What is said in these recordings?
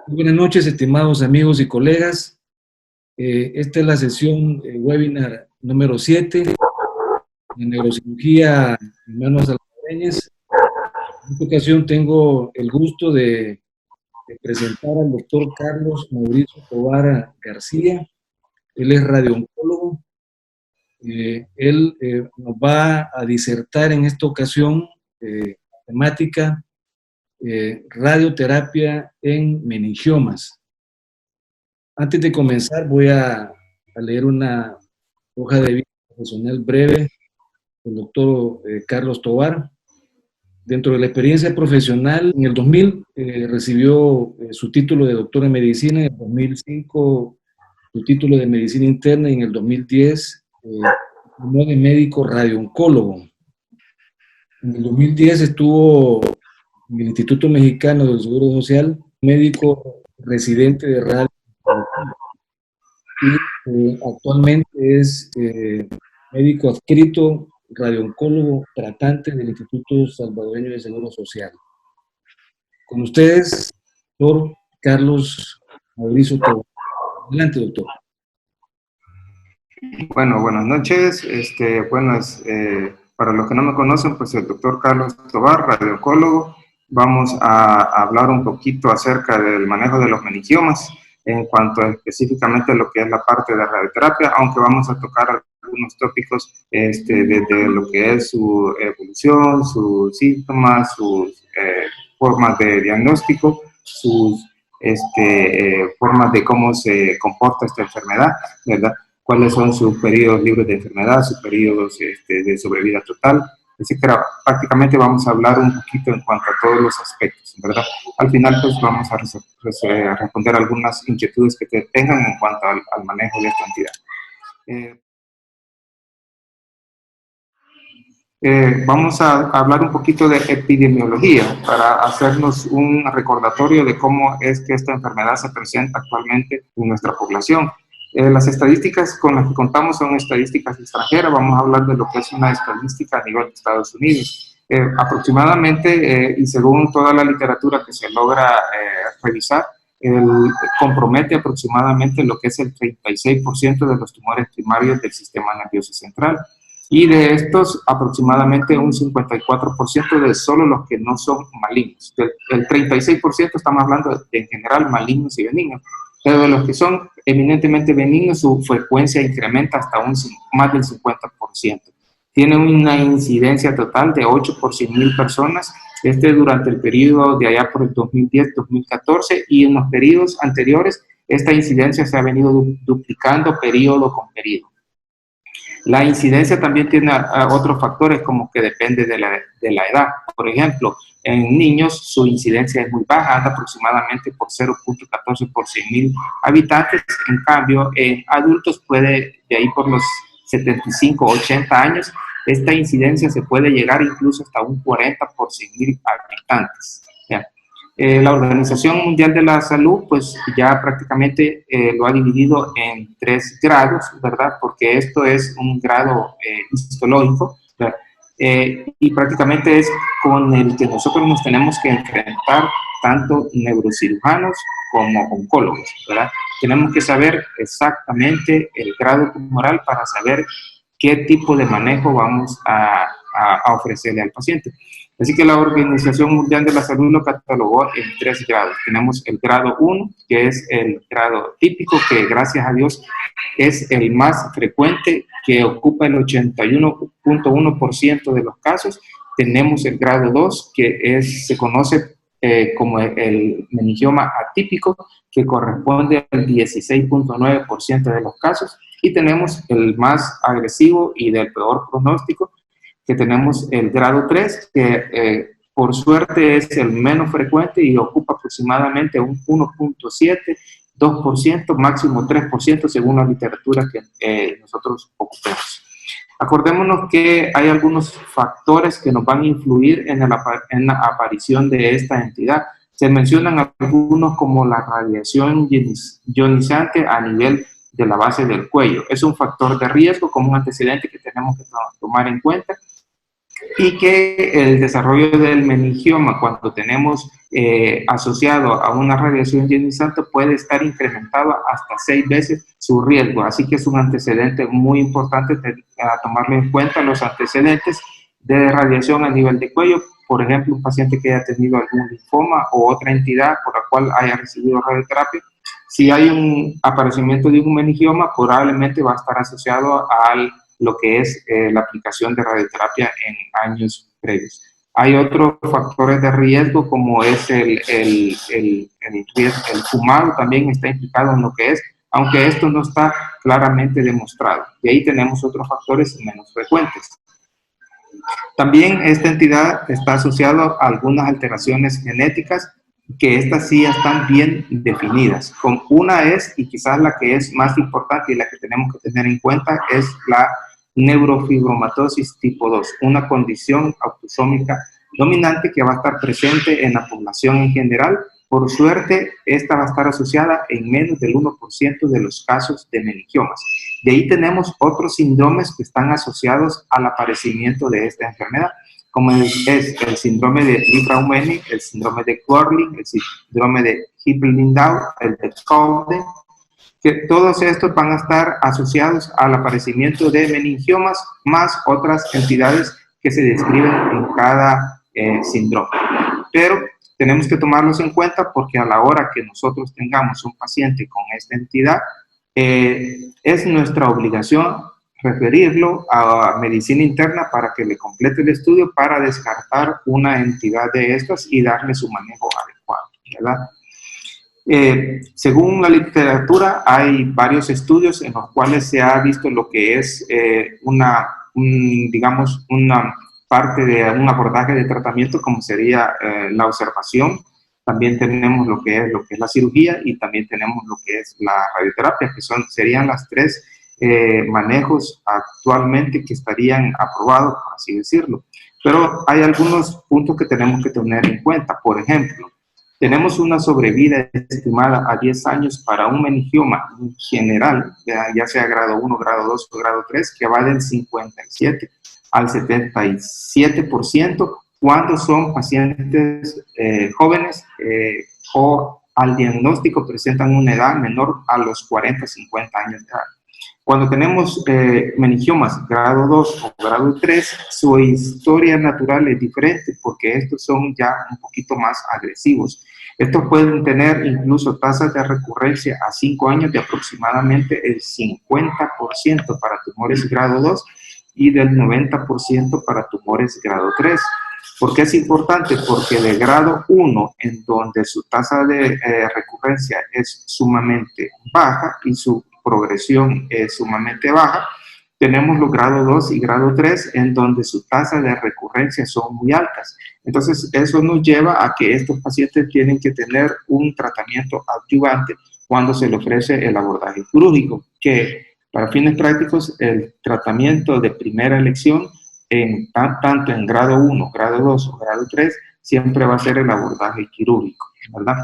Buenas noches, estimados amigos y colegas. Esta es la sesión webinar número 7 de neurocirugía en manos salvadoreñas. En esta ocasión tengo el gusto de presentar al doctor Carlos Mauricio Tovar García. Él es radiooncólogo. Él nos va a disertar en esta ocasión temática radioterapia en meningiomas. Antes de comenzar, voy a leer una hoja de vida profesional breve del doctor Carlos Tovar. Dentro de la experiencia profesional, en el 2000 recibió su título de doctor en medicina, en el 2005 su título de medicina interna y en el 2010 como de médico radiooncólogo. En el 2010 estuvo en el Instituto Mexicano del Seguro Social, médico residente de radio y actualmente es médico adscrito, radiooncólogo, tratante del Instituto Salvadoreño de Seguro Social. Con ustedes, doctor Carlos Mauricio Tovar. Adelante, doctor. Bueno, buenas noches. Para los que no me conocen, pues el doctor Carlos Tovar, radiooncólogo. Vamos a hablar un poquito acerca del manejo de los meningiomas en cuanto específicamente a lo que es la parte de radioterapia, aunque vamos a tocar algunos tópicos desde lo que es su evolución, sus síntomas, sus formas de diagnóstico, sus formas de cómo se comporta esta enfermedad, ¿verdad? Cuáles son sus periodos libres de enfermedad, sus periodos de sobrevida total. Así que prácticamente vamos a hablar un poquito en cuanto a todos los aspectos, ¿verdad? Al final, pues vamos a responder algunas inquietudes que tengan en cuanto al manejo de esta entidad. Vamos a hablar un poquito de epidemiología para hacernos un recordatorio de cómo es que esta enfermedad se presenta actualmente en nuestra población. Las estadísticas con las que contamos son estadísticas extranjeras. Vamos a hablar de lo que es una estadística a nivel de Estados Unidos. Aproximadamente, y según toda la literatura que se logra revisar, compromete aproximadamente lo que es el 36% de los tumores primarios del sistema nervioso central. Y de estos, aproximadamente un 54% de solo los que no son malignos. El 36% estamos hablando de, en general, malignos y benignos. Pero de los que son eminentemente benignos, su frecuencia incrementa hasta más del 50%. Tiene una incidencia total de 8 por 100,000 personas, durante el periodo de allá por el 2010-2014, y en los periodos anteriores, esta incidencia se ha venido duplicando periodo con periodo. La incidencia también tiene otros factores como que depende de la edad. Por ejemplo, en niños su incidencia es muy baja, anda aproximadamente por 0.14 por 100,000 habitantes. En cambio, en adultos puede, de ahí por los 75 o 80 años, esta incidencia se puede llegar incluso hasta un 40 por 100,000 habitantes. ¿Ya? La Organización Mundial de la Salud, pues ya prácticamente lo ha dividido en 3 grados, ¿verdad? Porque esto es un grado histológico, ¿verdad? Y prácticamente es con el que nosotros nos tenemos que enfrentar tanto neurocirujanos como oncólogos, ¿verdad? Tenemos que saber exactamente el grado tumoral para saber qué tipo de manejo vamos a ofrecerle al paciente. Así que la Organización Mundial de la Salud lo catalogó en 3 grados. Tenemos el grado 1, que es el grado típico, que gracias a Dios es el más frecuente, que ocupa el 81.1% de los casos. Tenemos el grado 2, que se conoce como el meningioma atípico, que corresponde al 16.9% de los casos. Y tenemos el más agresivo y del peor pronóstico, que tenemos el grado 3, que por suerte es el menos frecuente y ocupa aproximadamente un 1.7%, 2%, máximo 3%, según la literatura que nosotros ocupemos. Acordémonos que hay algunos factores que nos van a influir en la aparición de esta entidad. Se mencionan algunos como la radiación ionizante a nivel de la base del cuello. Es un factor de riesgo como un antecedente que tenemos que tomar en cuenta. y que el desarrollo del meningioma, cuando tenemos asociado a una radiación ionizante, puede estar incrementado hasta 6 veces su riesgo. Así que es un antecedente muy importante a tomarlo en cuenta, los antecedentes de radiación a nivel de cuello. Por ejemplo, un paciente que haya tenido algún linfoma o otra entidad por la cual haya recibido radioterapia. Si hay un aparecimiento de un meningioma, probablemente va a estar asociado a lo que es la aplicación de radioterapia en años previos. Hay otros factores de riesgo, como es el fumado, también está implicado en lo que es, aunque esto no está claramente demostrado. Y ahí tenemos otros factores menos frecuentes. También esta entidad está asociada a algunas alteraciones genéticas que estas sí están bien definidas. Con una es, y quizás la que es más importante y la que tenemos que tener en cuenta, es la neurofibromatosis tipo 2, una condición autosómica dominante que va a estar presente en la población en general. Por suerte, esta va a estar asociada en menos del 1% de los casos de meningiomas. De ahí tenemos otros síndromes que están asociados al aparecimiento de esta enfermedad, como es el síndrome de Li-Fraumeni, el síndrome de Querling, el síndrome de Hippel-Lindau, el de Cowden, que todos estos van a estar asociados al aparecimiento de meningiomas, más otras entidades que se describen en cada síndrome. Pero tenemos que tomarlos en cuenta porque a la hora que nosotros tengamos un paciente con esta entidad, es nuestra obligación referirlo a medicina interna para que le complete el estudio para descartar una entidad de estas y darle su manejo adecuado, ¿verdad? Según la literatura, hay varios estudios en los cuales se ha visto lo que es digamos, una parte de un abordaje de tratamiento, como sería la observación. También tenemos lo que es la cirugía y también tenemos lo que es la radioterapia, que serían las tres manejos actualmente que estarían aprobados, por así decirlo. Pero hay algunos puntos que tenemos que tener en cuenta. Por ejemplo, tenemos una sobrevida estimada a 10 años para un meningioma general, ya sea grado 1, grado 2 o grado 3, que va del 57 al 77% cuando son pacientes jóvenes o al diagnóstico presentan una edad menor a los 40, 50 años de edad. Cuando tenemos meningiomas grado 2 o grado 3, su historia natural es diferente porque estos son ya un poquito más agresivos. Estos pueden tener incluso tasas de recurrencia a 5 años de aproximadamente el 50% para tumores grado 2 y del 90% para tumores grado 3. ¿Por qué es importante? Porque de grado 1, en donde su tasa de recurrencia es sumamente baja y su progresión es sumamente baja, tenemos los grado 2 y grado 3, en donde su tasa de recurrencia son muy altas. Entonces, eso nos lleva a que estos pacientes tienen que tener un tratamiento adyuvante cuando se le ofrece el abordaje quirúrgico, que para fines prácticos, el tratamiento de primera elección, tanto en grado 1, grado 2 o grado 3, siempre va a ser el abordaje quirúrgico, ¿verdad?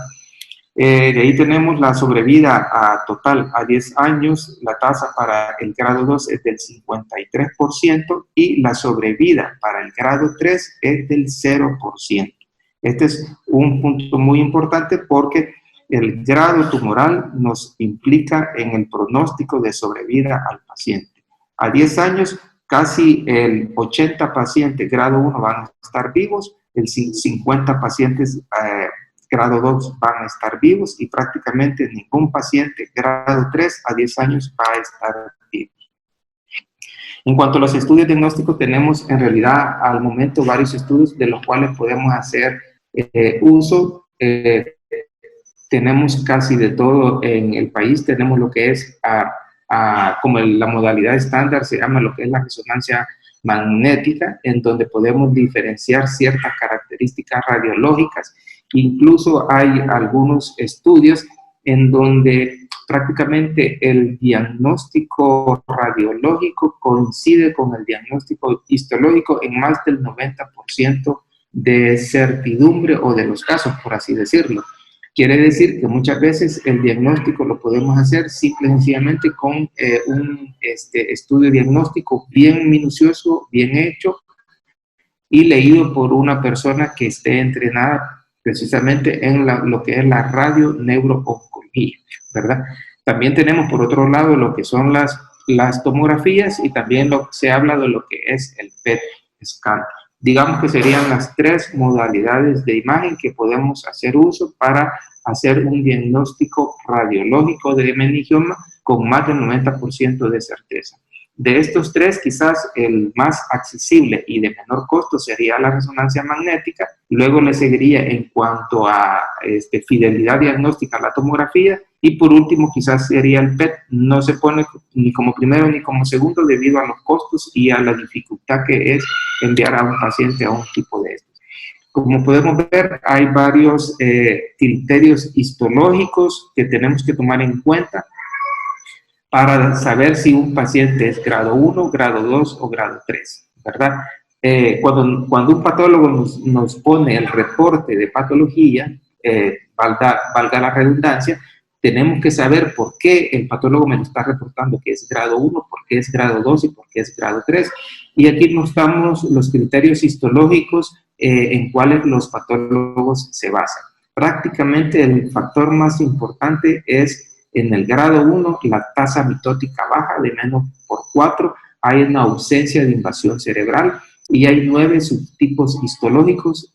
De ahí tenemos la sobrevida total a 10 años, la tasa para el grado 2 es del 53% y la sobrevida para el grado 3 es del 0%. Este es un punto muy importante porque el grado tumoral nos implica en el pronóstico de sobrevida al paciente. A 10 años, casi el 80 pacientes grado 1 van a estar vivos, el 50 pacientes grado 2 van a estar vivos y prácticamente ningún paciente grado 3 a 10 años va a estar vivo. En cuanto a los estudios diagnósticos, tenemos en realidad al momento varios estudios de los cuales podemos hacer uso. Tenemos casi de todo en el país. Tenemos lo que es, como la modalidad estándar, se llama lo que es la resonancia magnética, en donde podemos diferenciar ciertas características radiológicas. Incluso hay algunos estudios en donde prácticamente el diagnóstico radiológico coincide con el diagnóstico histológico en más del 90% de certidumbre o de los casos, por así decirlo. Quiere decir que muchas veces el diagnóstico lo podemos hacer simple y sencillamente con un estudio diagnóstico bien minucioso, bien hecho, y leído por una persona que esté entrenada precisamente en lo que es la radioneurooncología, ¿verdad? También tenemos por otro lado lo que son las tomografías y también se habla de lo que es el PET scan. Digamos que serían las tres modalidades de imagen que podemos hacer uso para hacer un diagnóstico radiológico de meningioma con más del 90% de certeza. De estos tres, quizás el más accesible y de menor costo sería la resonancia magnética. Luego le seguiría en cuanto a fidelidad diagnóstica la tomografía. Y por último, quizás sería el PET. No se pone ni como primero ni como segundo debido a los costos y a la dificultad que es enviar a un paciente a un tipo de estos. Como podemos ver, hay varios criterios histológicos que tenemos que tomar en cuenta para saber si un paciente es grado 1, grado 2 o grado 3, ¿verdad? Cuando un patólogo nos pone el reporte de patología, valga la redundancia, tenemos que saber por qué el patólogo me lo está reportando que es grado 1, por qué es grado 2 y por qué es grado 3. Y aquí mostramos los criterios histológicos en cuales los patólogos se basan. Prácticamente el factor más importante es en el grado 1, la tasa mitótica baja de menos por 4, hay una ausencia de invasión cerebral y hay 9 subtipos histológicos.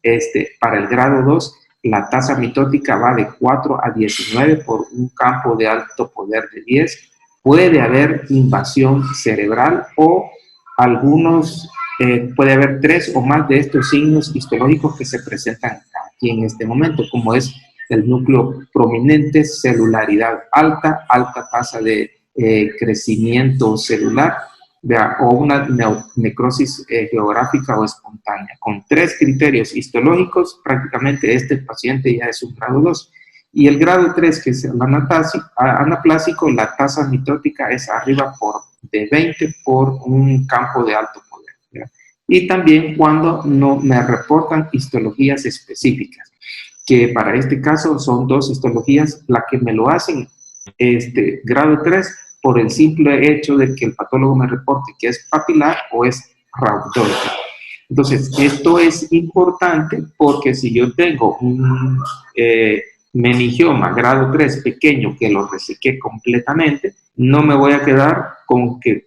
Para el grado 2, la tasa mitótica va de 4 a 19 por un campo de alto poder de 10. Puede haber invasión cerebral o puede haber 3 o más de estos signos histológicos que se presentan aquí en este momento, como es el núcleo prominente, celularidad alta, alta tasa de crecimiento celular, o una necrosis geográfica o espontánea. Con 3 criterios histológicos, prácticamente este paciente ya es un grado 2. Y el grado 3, que es el anaplásico, la tasa mitótica es arriba de 20 por un campo de alto poder, ¿verdad? Y también cuando no me reportan histologías específicas, que para este caso son 2 histologías las que me lo hacen grado 3 por el simple hecho de que el patólogo me reporte que es papilar o es rhabdóide. Entonces, esto es importante porque si yo tengo un meningioma grado 3 pequeño que lo resequé completamente, no me voy a quedar con que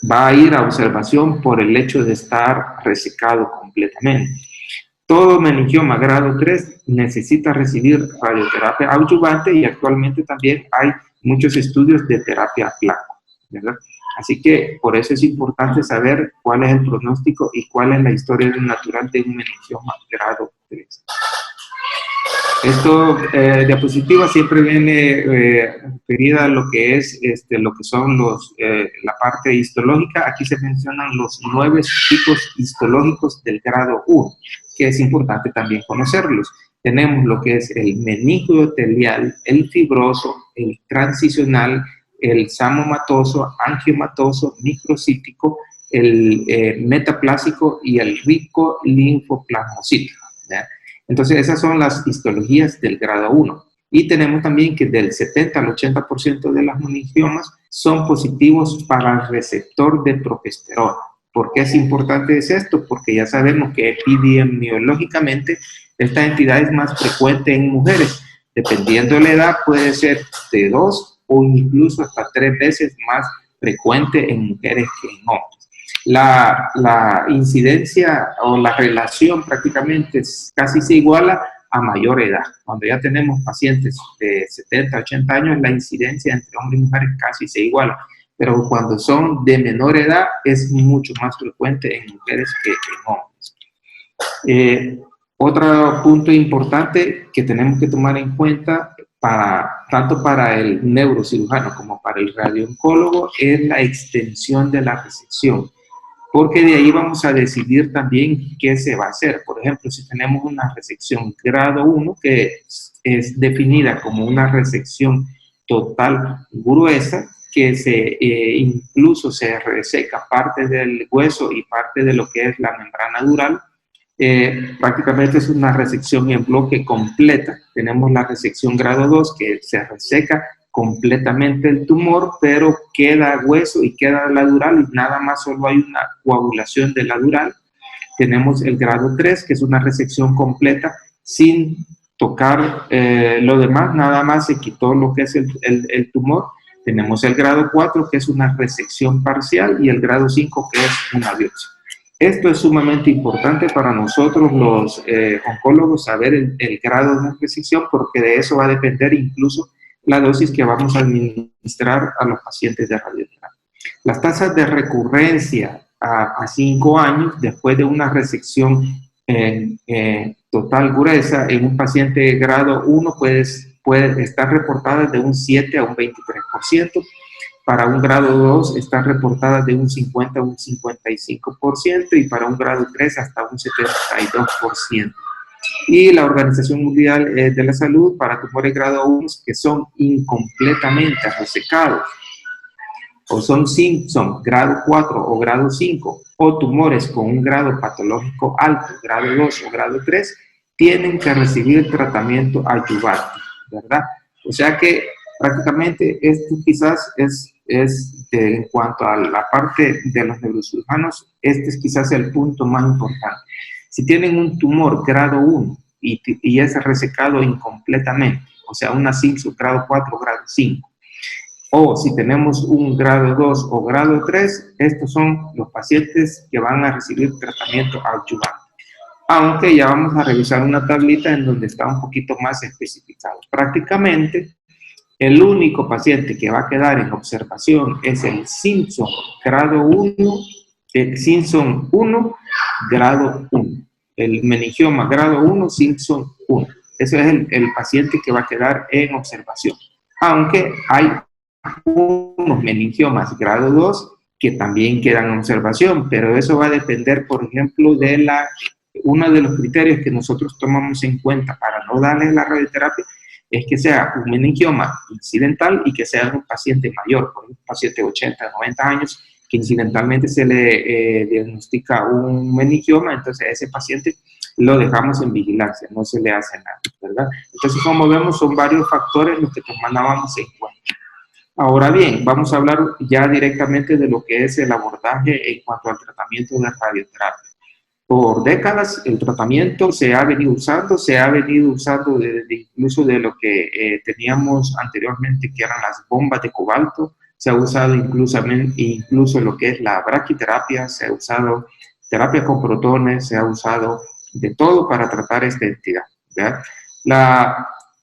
va a ir a observación por el hecho de estar resecado completamente. Todo meningioma grado 3 necesita recibir radioterapia adyuvante y actualmente también hay muchos estudios de terapia placa, ¿verdad? Así que por eso es importante saber cuál es el pronóstico y cuál es la historia natural de un meningioma grado 3. Esto, diapositiva siempre viene referida a lo que es lo que son la parte histológica. Aquí se mencionan los 9 tipos histológicos del grado 1, que es importante también conocerlos. Tenemos lo que es el meningoetelial, el fibroso, el transicional, el samomatoso, angiomatoso, microcítico, el metaplásico y el rico linfoplasmocítico, ¿verdad? Entonces, esas son las histologías del grado 1. Y tenemos también que del 70 al 80% de las meningiomas son positivos para el receptor de progesterona. ¿Por qué es importante esto? Porque ya sabemos que epidemiológicamente esta entidad es más frecuente en mujeres. Dependiendo de la edad, puede ser de 2 o incluso hasta 3 veces más frecuente en mujeres que en hombres. La incidencia o la relación prácticamente casi se iguala a mayor edad. Cuando ya tenemos pacientes de 70, 80 años, la incidencia entre hombres y mujeres casi se iguala. Pero cuando son de menor edad, es mucho más frecuente en mujeres que en hombres. Otro punto importante que tenemos que tomar en cuenta tanto para el neurocirujano como para el radiooncólogo es la extensión de la resección, porque de ahí vamos a decidir también qué se va a hacer. Por ejemplo, si tenemos una resección grado 1, que es definida como una resección total gruesa, que incluso se reseca parte del hueso y parte de lo que es la membrana dural, prácticamente es una resección en bloque completa. Tenemos la resección grado 2, que se reseca completamente el tumor, pero queda hueso y queda la dural y nada más solo hay una coagulación de la dural. tenemos el grado 3, que es una resección completa sin tocar lo demás, nada más se quitó lo que es el tumor. Tenemos el grado 4, que es una resección parcial, y el grado 5, que es una biopsia. Esto es sumamente importante para nosotros los oncólogos, saber el grado de una resección, porque de eso va a depender incluso la dosis que vamos a administrar a los pacientes de radioterapia. Las tasas de recurrencia a 5 años después de una resección total gruesa en un paciente grado 1 puede estar reportadas de un 7 a un 23%. Para un grado 2 están reportadas de un 50 a un 55%, y para un grado 3 hasta un 72%. Y la Organización Mundial de la Salud, para tumores grado 1 que son incompletamente resecados, o son Simpson grado 4 o grado 5, o tumores con un grado patológico alto, grado 2 o grado 3, tienen que recibir tratamiento adyuvante, ¿verdad? O sea que prácticamente esto quizás en cuanto a la parte de los neurocirujanos, este es quizás el punto más importante. Si tienen un tumor grado 1 y es resecado incompletamente, o sea, una Simpson grado 4 o grado 5, o si tenemos un grado 2 o grado 3, estos son los pacientes que van a recibir tratamiento adyuvante. Aunque ya vamos a revisar una tablita en donde está un poquito más especificado. Prácticamente, el único paciente que va a quedar en observación es el Simpson grado 1, el Simpson 1 grado 1. El meningioma grado 1, Simpson 1. Ese es el paciente que va a quedar en observación. Aunque hay unos meningiomas grado 2 que también quedan en observación, pero eso va a depender, por ejemplo, de uno de los criterios que nosotros tomamos en cuenta para no darle la radioterapia es que sea un meningioma incidental y que sea un paciente mayor, por un paciente de 80, 90 años, que incidentalmente se le diagnostica un meningioma, entonces a ese paciente lo dejamos en vigilancia, no se le hace nada, ¿verdad? Entonces, como vemos, son varios factores los que tomábamos en cuenta. Ahora bien, vamos a hablar ya directamente de lo que es el abordaje en cuanto al tratamiento de radioterapia. Por décadas el tratamiento se ha venido usando desde incluso de lo que teníamos anteriormente, que eran las bombas de cobalto. Se ha usado incluso lo que es la braquiterapia, se ha usado terapia con protones, se ha usado de todo para tratar esta entidad, ¿verdad?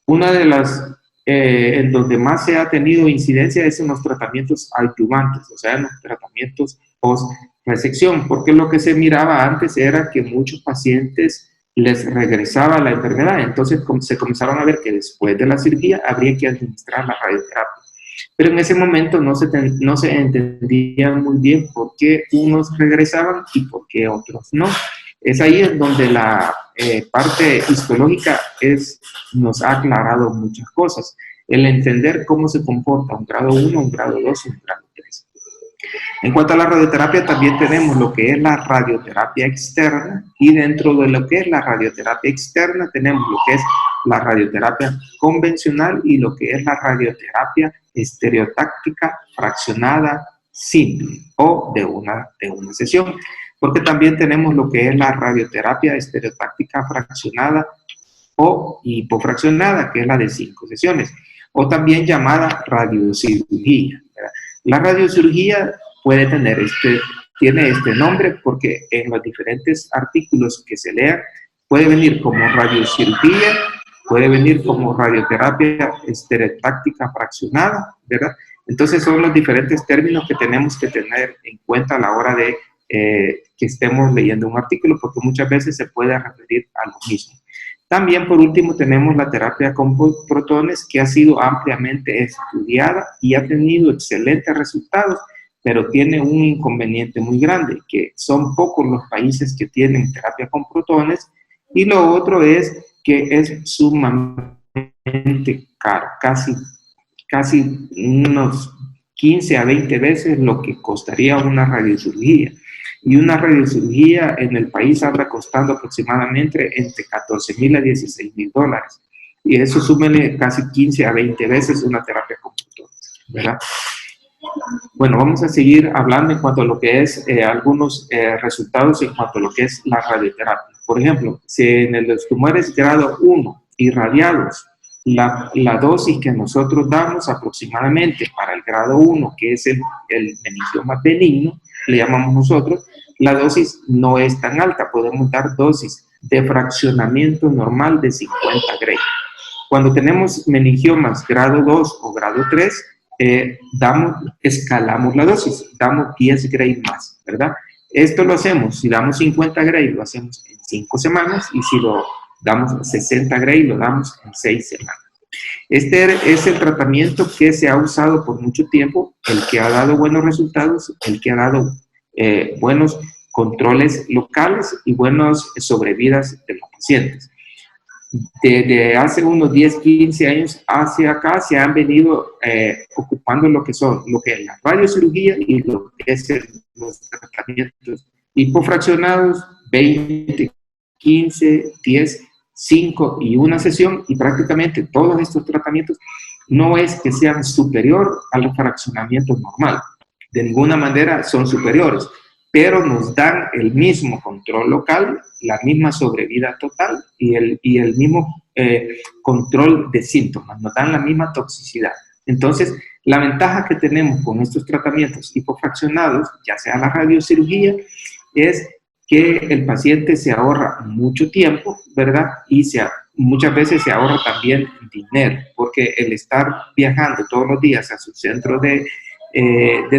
Una de las en donde más se ha tenido incidencia es en los tratamientos adyuvantes, o sea, en los tratamientos post-resección, porque lo que se miraba antes era que muchos pacientes les regresaba la enfermedad, entonces se comenzaron a ver que después de la cirugía habría que administrar la radioterapia. Pero en ese momento no se entendía muy bien por qué unos regresaban y por qué otros no. Es ahí en donde la parte histológica nos ha aclarado muchas cosas. El entender cómo se comporta un grado 1, un grado 2 y un grado 3. En cuanto a la radioterapia, también tenemos lo que es la radioterapia externa, y dentro de lo que es la radioterapia externa tenemos lo que es la radioterapia convencional y lo que es la radioterapia estereotáctica fraccionada simple o de una sesión. Porque también tenemos lo que es la radioterapia estereotáctica fraccionada o hipofraccionada, que es la de 5 sesiones, o también llamada radiocirugía, ¿verdad? La radiocirugía tiene este nombre porque en los diferentes artículos que se lean puede venir como radiocirugía, puede venir como radioterapia estereotáctica fraccionada, ¿verdad? Entonces son los diferentes términos que tenemos que tener en cuenta a la hora de que estemos leyendo un artículo, porque muchas veces se puede referir a lo mismo. También, por último, tenemos la terapia con protones, que ha sido ampliamente estudiada y ha tenido excelentes resultados, pero tiene un inconveniente muy grande, que son pocos los países que tienen terapia con protones, y lo otro es que es sumamente caro, casi unos 15 a 20 veces lo que costaría una radiocirugía. Y una radiocirugía en el país anda costando aproximadamente entre $14,000 a $16,000. Y eso súmele casi 15 a 20 veces una terapia con protones, ¿verdad? Bueno, vamos a seguir hablando en cuanto a lo que es algunos resultados en cuanto a lo que es la radioterapia. Por ejemplo, si en los tumores grado 1 irradiados, la dosis que nosotros damos aproximadamente para el grado 1, que es el meningioma benigno, le llamamos nosotros, la dosis no es tan alta. Podemos dar dosis de fraccionamiento normal de 50 Gray. Cuando tenemos meningiomas grado 2 o grado 3, escalamos la dosis, damos 10 Gray más, ¿verdad? Esto lo hacemos, si damos 50 Gray, lo hacemos en 5 semanas, y si lo damos 60 Gray, lo damos en 6 semanas. Este es el tratamiento que se ha usado por mucho tiempo, el que ha dado buenos resultados, el que ha dado buenos controles locales y buenas sobrevidas de los pacientes. Desde hace unos 10, 15 años hacia acá se han venido ocupando lo que es la radiocirugía y lo que es los tratamientos hipofraccionados, 20, 15, 10, 5 y una sesión, y prácticamente todos estos tratamientos no es que sean superior al fraccionamiento normal, de ninguna manera son superiores, pero nos dan el mismo control local, la misma sobrevida total y el mismo control de síntomas, nos dan la misma toxicidad. Entonces, la ventaja que tenemos con estos tratamientos hipofraccionados, ya sea la radiocirugía, es que el paciente se ahorra mucho tiempo, ¿verdad? Y muchas veces se ahorra también dinero, porque el estar viajando todos los días a su centro de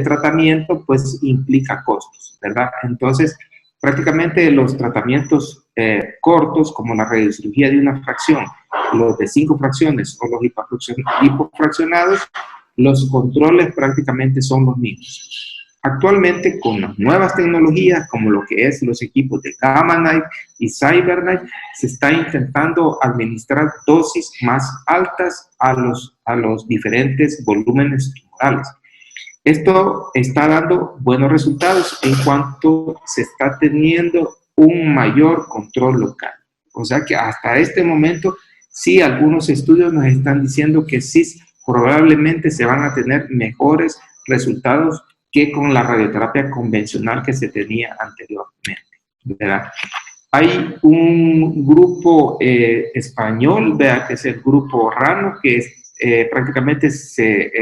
tratamiento, pues implica costos, ¿verdad? Entonces, prácticamente los tratamientos cortos, como la radiocirugía de una fracción, los de 5 fracciones o los hipofraccionados, los controles prácticamente son los mismos. Actualmente, con las nuevas tecnologías, como lo que es los equipos de Gamma Knife y CyberKnife, se está intentando administrar dosis más altas a los diferentes volúmenes tumorales. Esto está dando buenos resultados en cuanto se está teniendo un mayor control local. O sea que hasta este momento, sí, algunos estudios nos están diciendo que sí, probablemente se van a tener mejores resultados que con la radioterapia convencional que se tenía anteriormente, ¿verdad? Hay un grupo español, ¿verdad?, que es el grupo RANO, que prácticamente se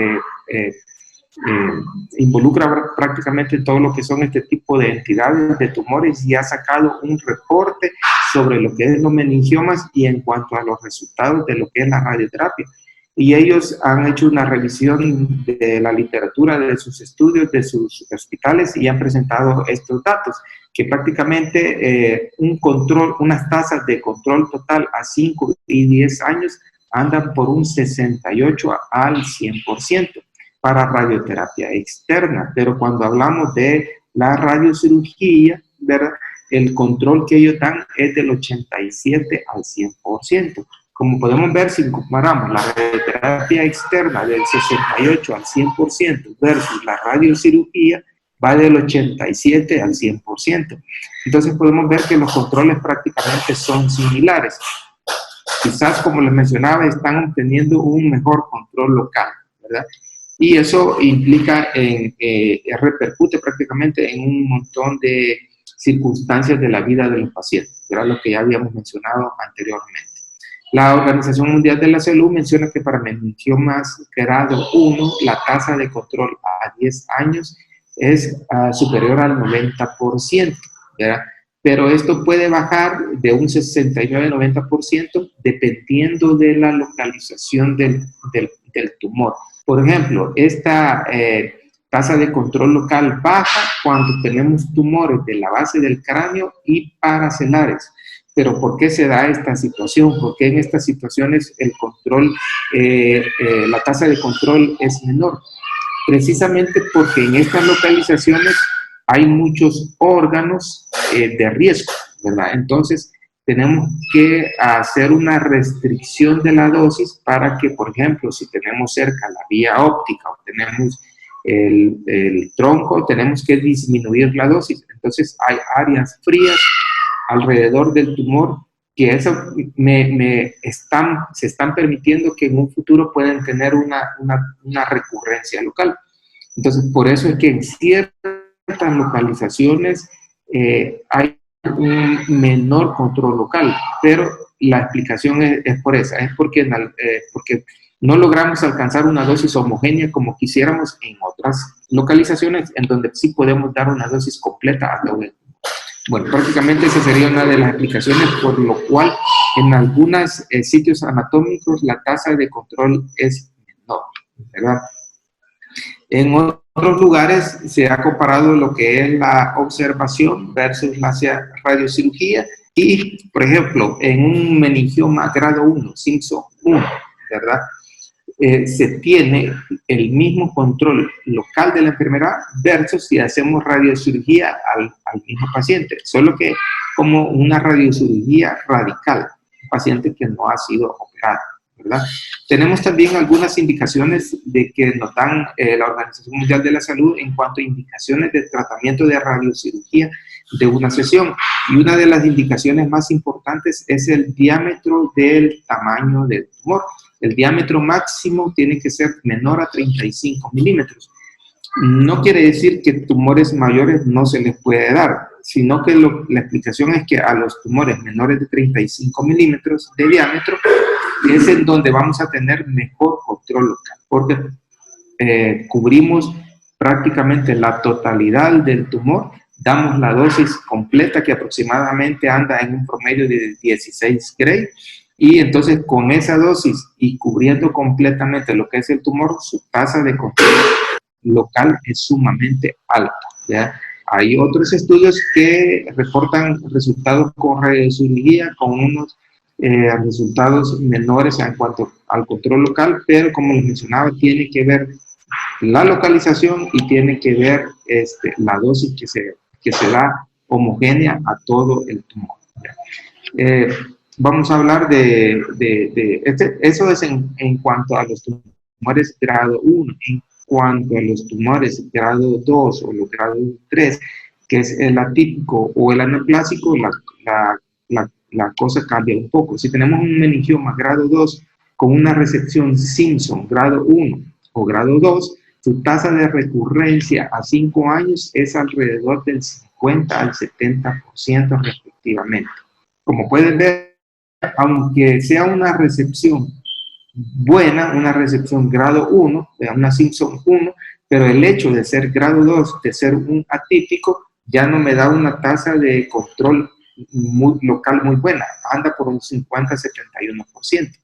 involucra prácticamente todo lo que son este tipo de entidades de tumores, y ha sacado un reporte sobre lo que es los meningiomas y en cuanto a los resultados de lo que es la radioterapia. Y ellos han hecho una revisión de la literatura de sus estudios, de sus hospitales, y han presentado estos datos, que prácticamente unas tasas de control total a 5 y 10 años andan por un 68 al 100% para radioterapia externa. Pero cuando hablamos de la radiocirugía, ¿verdad?, el control que ellos dan es del 87 al 100%. Como podemos ver, si comparamos la radioterapia externa del 68 al 100% versus la radiocirugía, va del 87 al 100%. Entonces podemos ver que los controles prácticamente son similares. Quizás, como les mencionaba, están obteniendo un mejor control local, ¿verdad? Y eso implica, repercute prácticamente en un montón de circunstancias de la vida de los pacientes, ¿verdad?, lo que ya habíamos mencionado anteriormente. La Organización Mundial de la Salud menciona que para meningiomas grado 1, la tasa de control a 10 años es superior al 90%, ¿verdad? Pero esto puede bajar de un 69-90% dependiendo de la localización del tumor. Por ejemplo, esta tasa de control local baja cuando tenemos tumores de la base del cráneo y paracelares. Pero ¿por qué se da esta situación? Porque en estas situaciones el control, la tasa de control es menor. Precisamente porque en estas localizaciones hay muchos órganos de riesgo, ¿verdad? Entonces, tenemos que hacer una restricción de la dosis para que, por ejemplo, si tenemos cerca la vía óptica o tenemos el tronco, tenemos que disminuir la dosis. Entonces, hay áreas frías alrededor del tumor que eso se están permitiendo que en un futuro puedan tener una recurrencia local. Entonces, por eso es que en ciertas localizaciones hay un menor control local, pero la explicación es por esa, es porque no logramos alcanzar una dosis homogénea como quisiéramos en otras localizaciones en donde sí podemos dar una dosis completa a todo el mundo. Bueno, prácticamente esa sería una de las explicaciones por lo cual en algunos sitios anatómicos la tasa de control es menor, ¿verdad? En otros lugares se ha comparado lo que es la observación versus la radiocirugía y, por ejemplo, en un meningioma grado 1, Simpson 1, ¿verdad? Se tiene el mismo control local de la enfermedad versus si hacemos radiocirugía al mismo paciente, solo que como una radiocirugía radical, un paciente que no ha sido operado, ¿verdad? Tenemos también algunas indicaciones de que nos dan la Organización Mundial de la Salud en cuanto a indicaciones de tratamiento de radiocirugía de una sesión. Y una de las indicaciones más importantes es el diámetro del tamaño del tumor. El diámetro máximo tiene que ser menor a 35 milímetros. No quiere decir que tumores mayores no se les puede dar, sino que la explicación es que a los tumores menores de 35 milímetros de diámetro es en donde vamos a tener mejor control local, porque cubrimos prácticamente la totalidad del tumor, damos la dosis completa que aproximadamente anda en un promedio de 16 Gray, y entonces con esa dosis y cubriendo completamente lo que es el tumor, su tasa de control local es sumamente alta, ¿ya? Hay otros estudios que reportan resultados con radiocirugía con unos resultados menores en cuanto al control local, pero como les mencionaba, tiene que ver la localización y tiene que ver la dosis que se da homogénea a todo el tumor. Vamos a hablar eso es en cuanto a los tumores grado 1. En cuanto a los tumores grado 2 o los grado 3, que es el atípico o el anaplásico, la cosa cambia un poco. Si tenemos un meningioma grado 2 con una resección Simpson grado 1 o grado 2, su tasa de recurrencia a 5 años es alrededor del 50 al 70% respectivamente. Como pueden ver, aunque sea una recepción buena, una recepción grado 1, una Simpson 1, pero el hecho de ser grado 2, de ser un atípico, ya no me da una tasa de control local muy buena, anda por un 50-71%.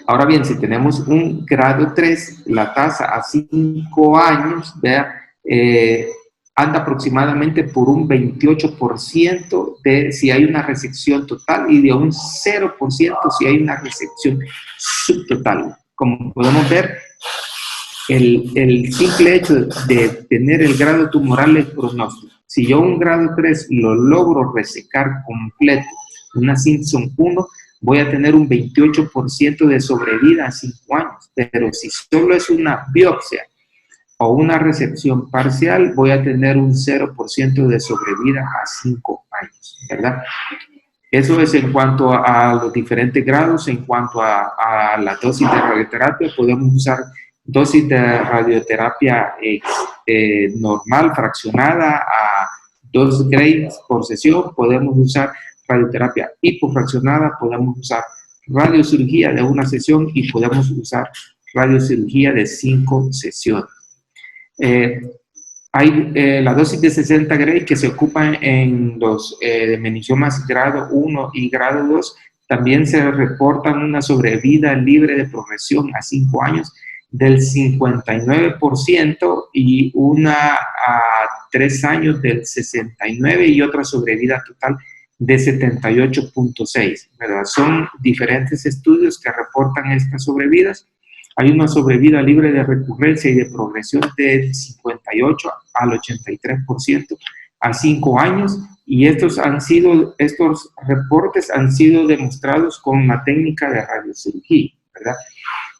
Ahora bien, si tenemos un grado 3, la tasa a 5 años, anda aproximadamente por un 28% de si hay una resección total y de un 0% si hay una resección subtotal. Como podemos ver, el simple hecho de tener el grado tumoral es pronóstico. Si yo un grado 3 lo logro resecar completo, una Simpson 1, voy a tener un 28% de sobrevida a 5 años. Pero si solo es una biopsia o una resección parcial, voy a tener un 0% de sobrevida a 5 años, ¿verdad? Eso es en cuanto a los diferentes grados. En cuanto a la dosis de radioterapia, podemos usar dosis de radioterapia normal, fraccionada, a 2 grays por sesión. Podemos usar radioterapia hipofraccionada, podemos usar radiocirugía de una sesión y podemos usar radiocirugía de 5 sesiones. Hay la dosis de 60 Gray que se ocupa en los meningiomas grado 1 y grado 2. También se reportan una sobrevida libre de progresión a 5 años del 59% y una a 3 años del 69% y otra sobrevida total de 78.6, ¿verdad? Son diferentes estudios que reportan estas sobrevidas. Hay una sobrevida libre de recurrencia y de progresión del 58 al 83% a 5 años, y estos reportes han sido demostrados con la técnica de radiocirugía, ¿verdad?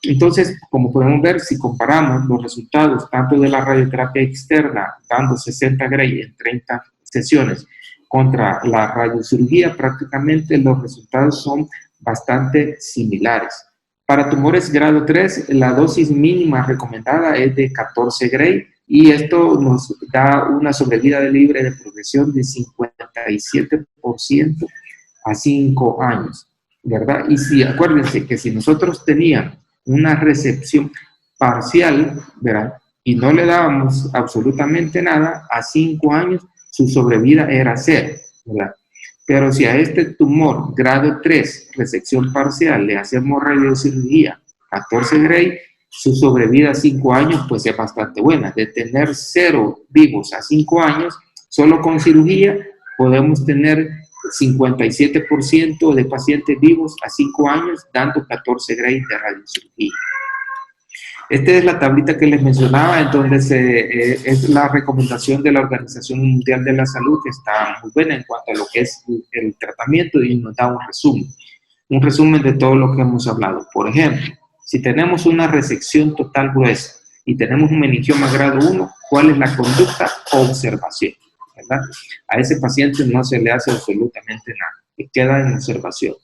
Entonces, como podemos ver, si comparamos los resultados tanto de la radioterapia externa, dando 60 Gray en 30 sesiones, contra la radiocirugía, prácticamente los resultados son bastante similares. Para tumores grado 3, la dosis mínima recomendada es de 14 Gray y esto nos da una sobrevida libre de progresión de 57% a 5 años, ¿verdad? Y si, acuérdense que si nosotros teníamos una recepción parcial, ¿verdad? Y no le dábamos absolutamente nada, a 5 años su sobrevida era 0, ¿verdad? Pero si a este tumor grado 3, resección parcial, le hacemos radiocirugía 14 Gray, su sobrevida a 5 años pues es bastante buena. De tener 0 vivos a 5 años, solo con cirugía podemos tener 57% de pacientes vivos a 5 años, dando 14 Gray de radiocirugía. Esta es la tablita que les mencionaba, en donde es la recomendación de la Organización Mundial de la Salud, que está muy buena en cuanto a lo que es el tratamiento, y nos da un resumen de todo lo que hemos hablado. Por ejemplo, si tenemos una resección total gruesa y tenemos un meningioma grado 1, ¿cuál es la conducta? Observación, ¿verdad? A ese paciente no se le hace absolutamente nada, que queda en observación.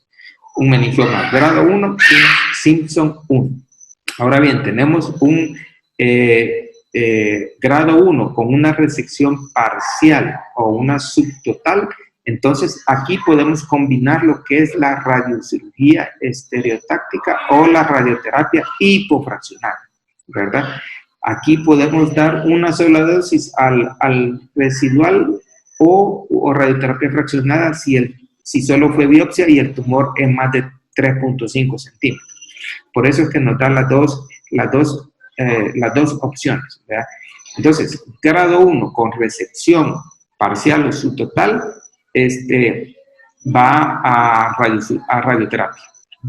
Un meningioma grado 1, Simpson 1. Ahora bien, tenemos un grado 1 con una resección parcial o una subtotal. Entonces, aquí podemos combinar lo que es la radiocirugía estereotáctica o la radioterapia hipofraccionada, ¿verdad? Aquí podemos dar una sola dosis al residual o radioterapia fraccionada si solo fue biopsia y el tumor es más de 3.5 centímetros. Por eso es que nos dan las dos opciones, ¿verdad? Entonces, grado 1 con resección parcial o subtotal, va a radioterapia.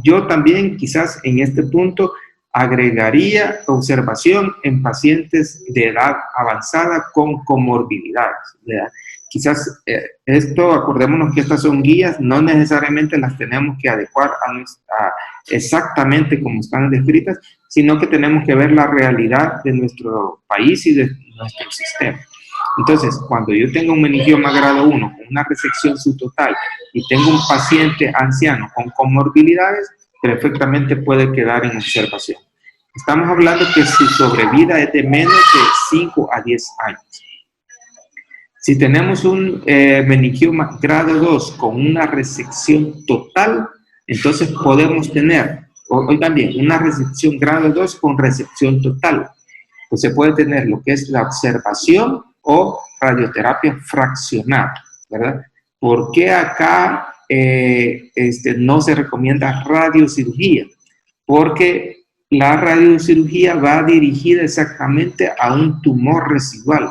Yo también quizás en este punto agregaría observación en pacientes de edad avanzada con comorbilidades, ¿verdad? Quizás esto, acordémonos que estas son guías, no necesariamente las tenemos que adecuar a exactamente como están descritas, sino que tenemos que ver la realidad de nuestro país y de nuestro sistema. Entonces, cuando yo tengo un meningioma grado 1 con una resección subtotal y tengo un paciente anciano con comorbilidades, perfectamente puede quedar en observación. Estamos hablando que su sobrevida es de menos de 5 a 10 años. Si tenemos un meningioma grado 2 con una resección total, entonces podemos tener, oigan bien, una resección grado 2 con resección total. Pues se puede tener lo que es la observación o radioterapia fraccionada, ¿verdad? ¿Por qué acá no se recomienda radiocirugía? Porque la radiocirugía va dirigida exactamente a un tumor residual.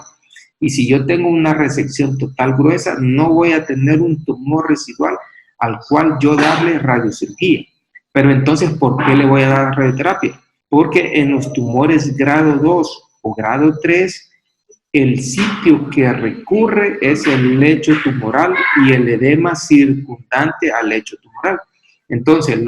Y si yo tengo una resección total gruesa, no voy a tener un tumor residual al cual yo darle radiocirugía. Pero entonces, ¿por qué le voy a dar radioterapia? Porque en los tumores grado 2 o grado 3, el sitio que recurre es el lecho tumoral y el edema circundante al lecho tumoral. Entonces,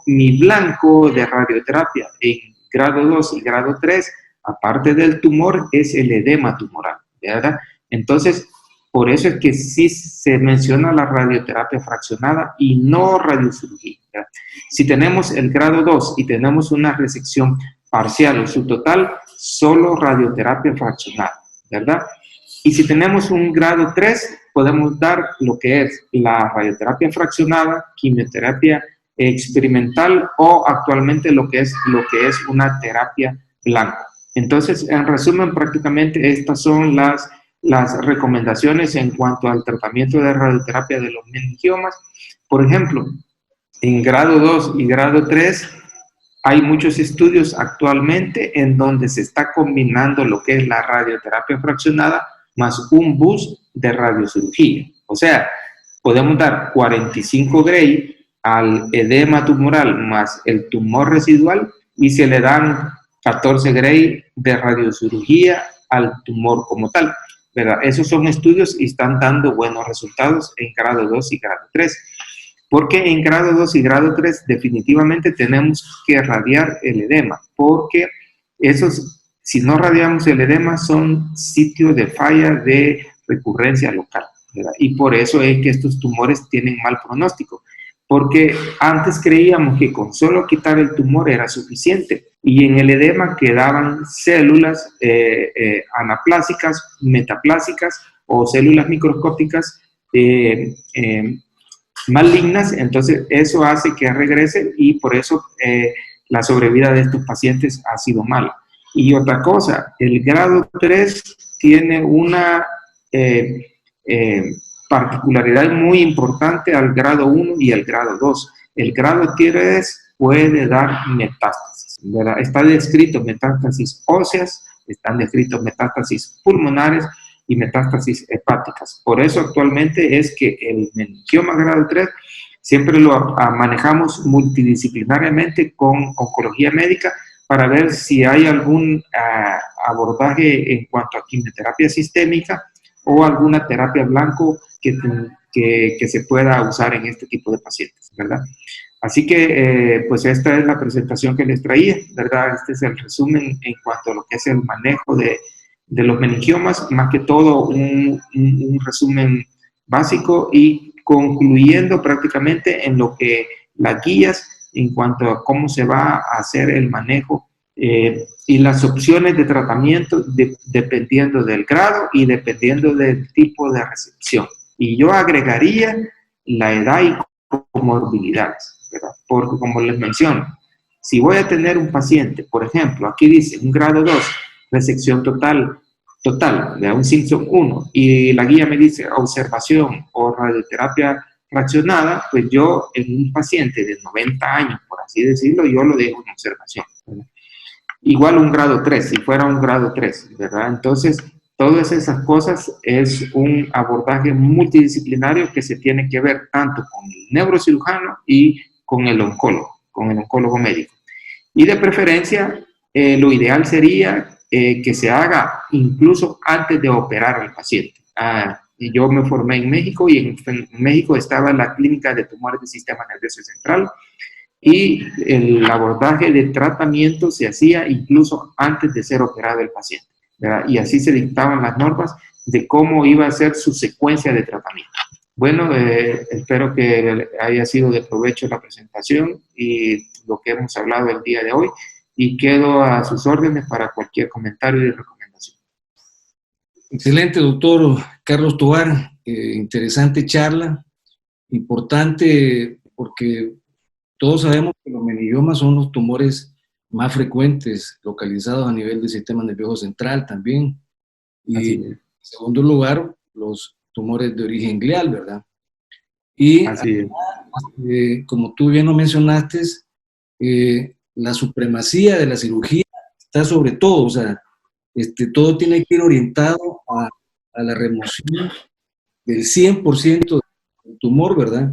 mi blanco de radioterapia en grado 2 y grado 3, aparte del tumor, es el edema tumoral, ¿verdad? Entonces, por eso es que sí se menciona la radioterapia fraccionada y no radiocirugía, ¿verdad? Si tenemos el grado 2 y tenemos una resección parcial o subtotal, solo radioterapia fraccionada, ¿verdad? Y si tenemos un grado 3, podemos dar lo que es la radioterapia fraccionada, quimioterapia experimental o actualmente lo que es una terapia blanca. Entonces, en resumen, prácticamente estas son las recomendaciones en cuanto al tratamiento de radioterapia de los meningiomas. Por ejemplo, en grado 2 y grado 3 hay muchos estudios actualmente en donde se está combinando lo que es la radioterapia fraccionada más un boost de radiocirugía. O sea, podemos dar 45 Gray al edema tumoral más el tumor residual y se le dan 14 Gray de radiocirugía al tumor como tal, ¿verdad? Esos son estudios y están dando buenos resultados en grado 2 y grado 3. Porque en grado 2 y grado 3 definitivamente tenemos que radiar el edema, porque si no radiamos el edema, son sitios de falla de recurrencia local, ¿verdad? Y por eso es que estos tumores tienen mal pronóstico, porque antes creíamos que con solo quitar el tumor era suficiente, y en el edema quedaban células anaplásicas, metaplásicas o células microscópicas malignas. Entonces eso hace que regrese y por eso la sobrevida de estos pacientes ha sido mala. Y otra cosa, el grado 3 tiene una particularidad muy importante al grado 1 y al grado 2. El grado 3 puede dar metástasis, ¿verdad? Está descrito metástasis óseas, están descritos metástasis pulmonares y metástasis hepáticas. Por eso actualmente es que el meningioma grado 3 siempre lo manejamos multidisciplinariamente con oncología médica para ver si hay algún abordaje en cuanto a quimioterapia sistémica o alguna terapia blanco que se pueda usar en este tipo de pacientes, ¿verdad? Así que, pues esta es la presentación que les traía, ¿verdad? Este es el resumen en cuanto a lo que es el manejo de los meningiomas, más que todo un resumen básico y concluyendo prácticamente en lo que las guías en cuanto a cómo se va a hacer el manejo y las opciones de tratamiento dependiendo del grado y dependiendo del tipo de recepción. Y yo agregaría la edad y comorbilidades, ¿verdad? Porque como les menciono, si voy a tener un paciente, por ejemplo, aquí dice un grado 2, resección total, de un Simpson 1, y la guía me dice observación o radioterapia fraccionada, pues yo en un paciente de 90 años, por así decirlo, yo lo dejo en observación, ¿verdad? Igual un grado 3, si fuera un grado 3, ¿verdad? Entonces, todas esas cosas es un abordaje multidisciplinario que se tiene que ver tanto con el neurocirujano y con el oncólogo médico. Y de preferencia, lo ideal sería que se haga incluso antes de operar al paciente. Yo me formé en México y en México estaba la clínica de tumores del sistema nervioso central y el abordaje de tratamiento se hacía incluso antes de ser operado el paciente, ¿verdad? Y así se dictaban las normas de cómo iba a ser su secuencia de tratamiento. Bueno, espero que haya sido de provecho la presentación y lo que hemos hablado el día de hoy, y quedo a sus órdenes para cualquier comentario y recomendación. Excelente, doctor Carlos Tovar. Interesante charla, importante porque todos sabemos que los meningiomas son los tumores más frecuentes localizados a nivel del sistema nervioso central también. Y en segundo lugar, los tumores de origen glial, ¿verdad? Y como tú bien lo mencionaste, la supremacía de la cirugía está sobre todo, o sea, todo tiene que ir orientado a la remoción del 100% del tumor, ¿verdad?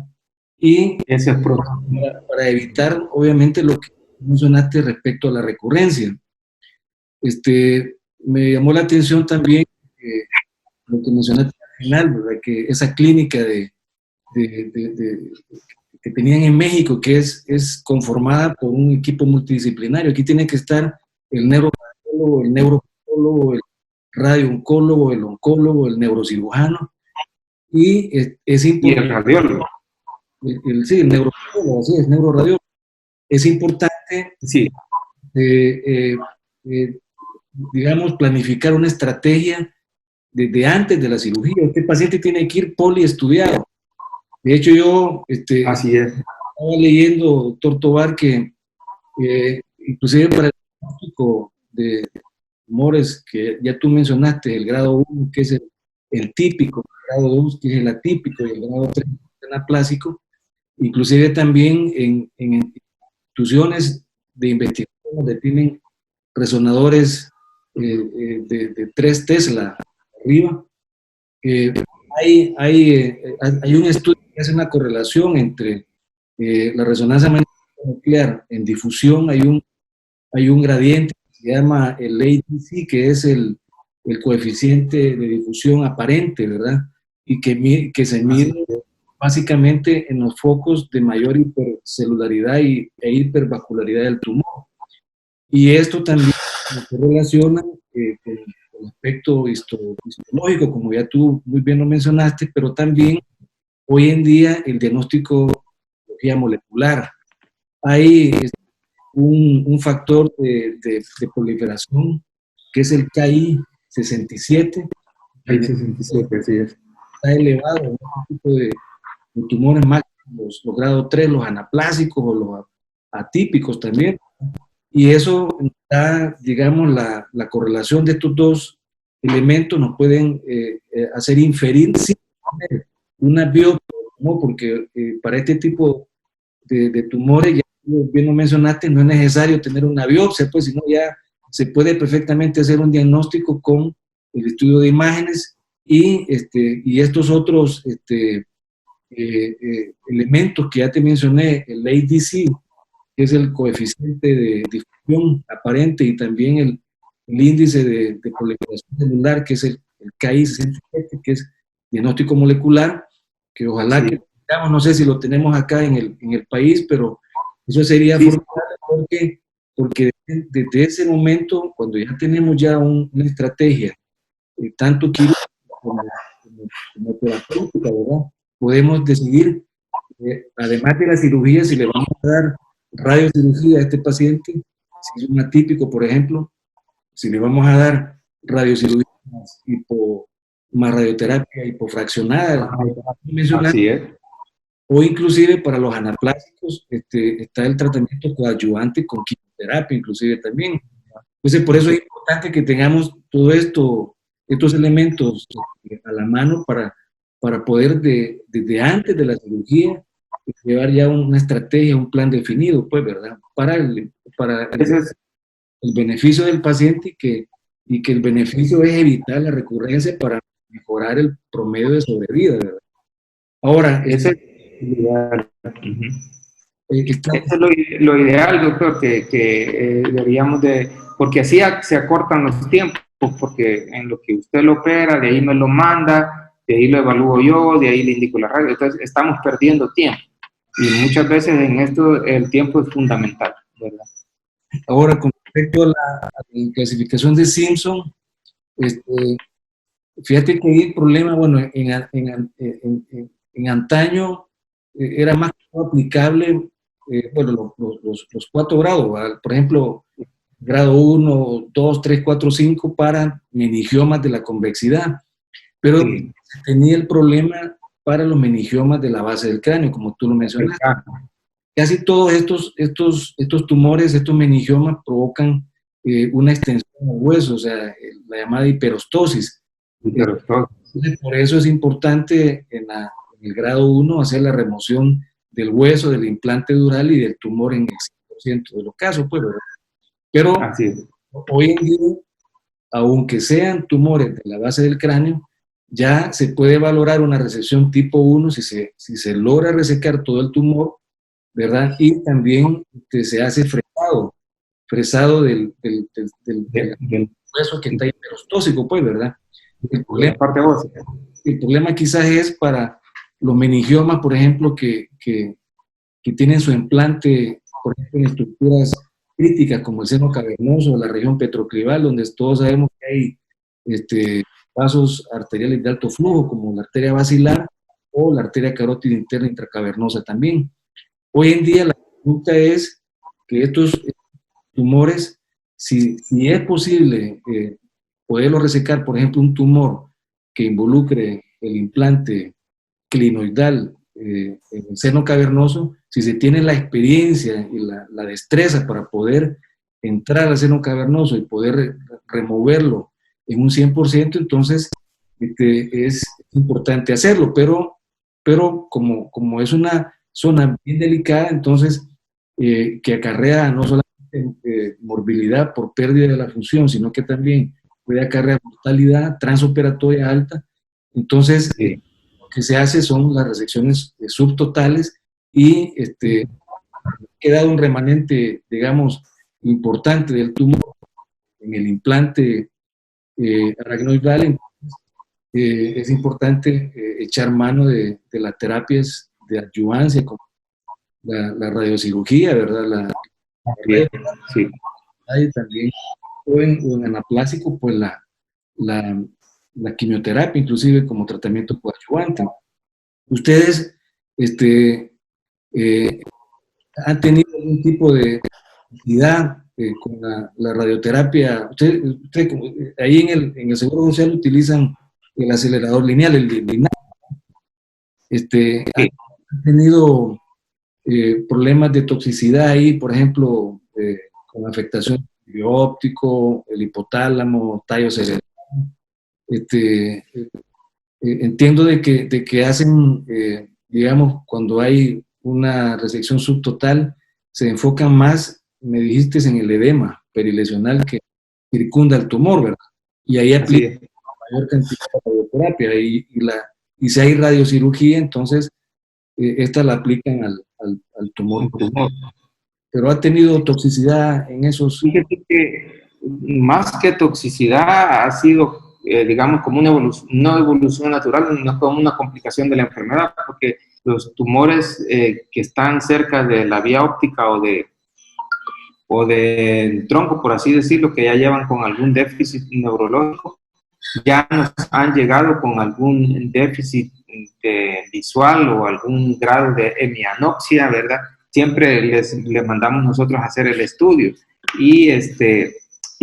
Y ese es para evitar, obviamente, lo que mencionaste respecto a la recurrencia. Me llamó la atención también lo que mencionaste al final, ¿verdad? Que esa clínica que tenían en México, que es conformada por un equipo multidisciplinario. Aquí tiene que estar el neurooncólogo, el neurooncólogo, el radiooncólogo, el oncólogo, el neurocirujano, y es importante. Y el radiólogo. Sí, el neurooncólogo, así es, neuroradiólogo. Es importante, sí. Digamos, planificar una estrategia desde antes de la cirugía. Este paciente tiene que ir poliestudiado. De hecho, yo Así es. estaba leyendo, doctor Tovar, que inclusive para el diagnóstico de tumores que ya tú mencionaste, el grado 1, que es el típico, el grado 2, que es el atípico, y el grado 3, el anaplásico, inclusive también en instituciones de investigación donde tienen resonadores de 3 Tesla arriba, hay un estudio que hace una correlación entre la resonancia magnética nuclear en difusión. Hay un gradiente que se llama el ADC, que es el coeficiente de difusión aparente, ¿verdad? Y que se mide básicamente en los focos de mayor hipercelularidad e hipervascularidad del tumor. Y esto también se relaciona con el aspecto histológico, como ya tú muy bien lo mencionaste, pero también hoy en día el diagnóstico de biología molecular. Hay un factor de proliferación que es el KI67. Hay 67, así es. Está elevado, ¿no? Un tipo de tumores más, los grado 3, los anaplásicos o los atípicos también. Y eso da, digamos, la correlación de estos dos elementos nos pueden hacer inferir sí, una biopsia, ¿no? Porque para este tipo de tumores, ya bien lo mencionaste, no es necesario tener una biopsia, pues, sino ya se puede perfectamente hacer un diagnóstico con el estudio de imágenes y estos otros elementos que ya te mencioné, el ADC, que es el coeficiente de difusión aparente, y también el índice de proliferación celular, que es el KI67, que es diagnóstico molecular, que ojalá Sí. que tengamos, no sé si lo tenemos acá en el país, pero eso sería Sí. formidable porque desde ese momento, cuando ya tenemos ya una estrategia, tanto quirúrgica como terapéutica, ¿verdad? Podemos decidir, además de la cirugía, si le vamos a dar radiocirugía a este paciente, si es un atípico, por ejemplo, si le vamos a dar radiocirugía más radioterapia hipofraccionada, Así es. o inclusive para los anaplásicos está el tratamiento coadyuvante con quimioterapia, inclusive también. Entonces, por eso es importante que tengamos todo esto, estos elementos a la mano para poder desde antes de la cirugía llevar ya una estrategia, un plan definido, pues, ¿verdad? El beneficio del paciente y que el beneficio es evitar la recurrencia para mejorar el promedio de sobrevida, ¿verdad? Ahora, Ese es lo ideal. está, Eso es lo ideal, doctor, que deberíamos de, porque así se acortan los tiempos, porque en lo que usted lo opera, de ahí me lo manda, de ahí lo evalúo yo, de ahí le indico la radio, entonces estamos perdiendo tiempo. Y muchas veces en esto el tiempo es fundamental, ¿verdad? ahora, con respecto a la clasificación de Simpson, este, fíjate que hay el problema, bueno, en antaño era más aplicable, bueno, los 4 grados, ¿verdad? Por ejemplo, grado 1, 2, 3, 4, 5 para meningiomas de la convexidad, pero Sí. tenía el problema para los meningiomas de la base del cráneo, como tú lo mencionaste. Casi todos estos tumores, estos meningiomas provocan una extensión del hueso, o sea, la llamada hiperostosis. Por eso es importante en el grado 1 hacer la remoción del hueso, del implante dural y del tumor en el 100% de los casos, pues, ¿verdad? Pero hoy en día, aunque sean tumores de la base del cráneo, ya se puede valorar una resección tipo 1 si se logra resecar todo el tumor, ¿verdad? Y también se hace fresado del hueso que está hiperostósico, pues, ¿verdad? El problema quizás es para los meningiomas, por ejemplo, que tienen su implante, por ejemplo, en estructuras críticas como el seno cavernoso o la región petroclival, donde todos sabemos que hay vasos arteriales de alto flujo, como la arteria basilar o la arteria carótida interna intracavernosa también. Hoy en día la pregunta es que estos tumores, si es posible poderlo resecar, por ejemplo, un tumor que involucre el implante clinoidal en el seno cavernoso, si se tiene la experiencia y la destreza para poder entrar al seno cavernoso y poder removerlo en un 100%, entonces es importante hacerlo, pero como es una zona bien delicada, entonces que acarrea no solamente morbilidad por pérdida de la función, sino que también puede acarrear mortalidad transoperatoria alta, entonces lo que se hace son las resecciones subtotales y queda un remanente, digamos, importante del tumor en el implante aracnoidal. Es importante echar mano de las terapias de adyuvancia, como la radiocirugía, ¿verdad? Sí. También, o en anaplásico, pues la quimioterapia, inclusive como tratamiento coadyuvante. ¿Ustedes han tenido algún tipo de toxicidad con la radioterapia. Usted ahí en el Seguro Social utilizan el acelerador lineal, el lineal. ¿Ha tenido problemas de toxicidad ahí, por ejemplo, con afectación del óptico, el hipotálamo, tallo cerebral? Entiendo de que hacen, digamos, cuando hay una resección subtotal, se enfocan más, me dijiste, en el edema perilesional que circunda el tumor, ¿verdad? Y ahí aplican mayor cantidad de radioterapia. Y si hay radiocirugía, entonces esta la aplican al tumor. Pero ha tenido toxicidad en esos... Fíjate que más que toxicidad ha sido, digamos, como una evolución, no evolución natural, no como una complicación de la enfermedad, porque los tumores que están cerca de la vía óptica o del tronco, por así decirlo, que ya llevan con algún déficit neurológico, ya nos han llegado con algún déficit visual o algún grado de hemianopsia, ¿verdad? Siempre les mandamos nosotros a hacer el estudio. Y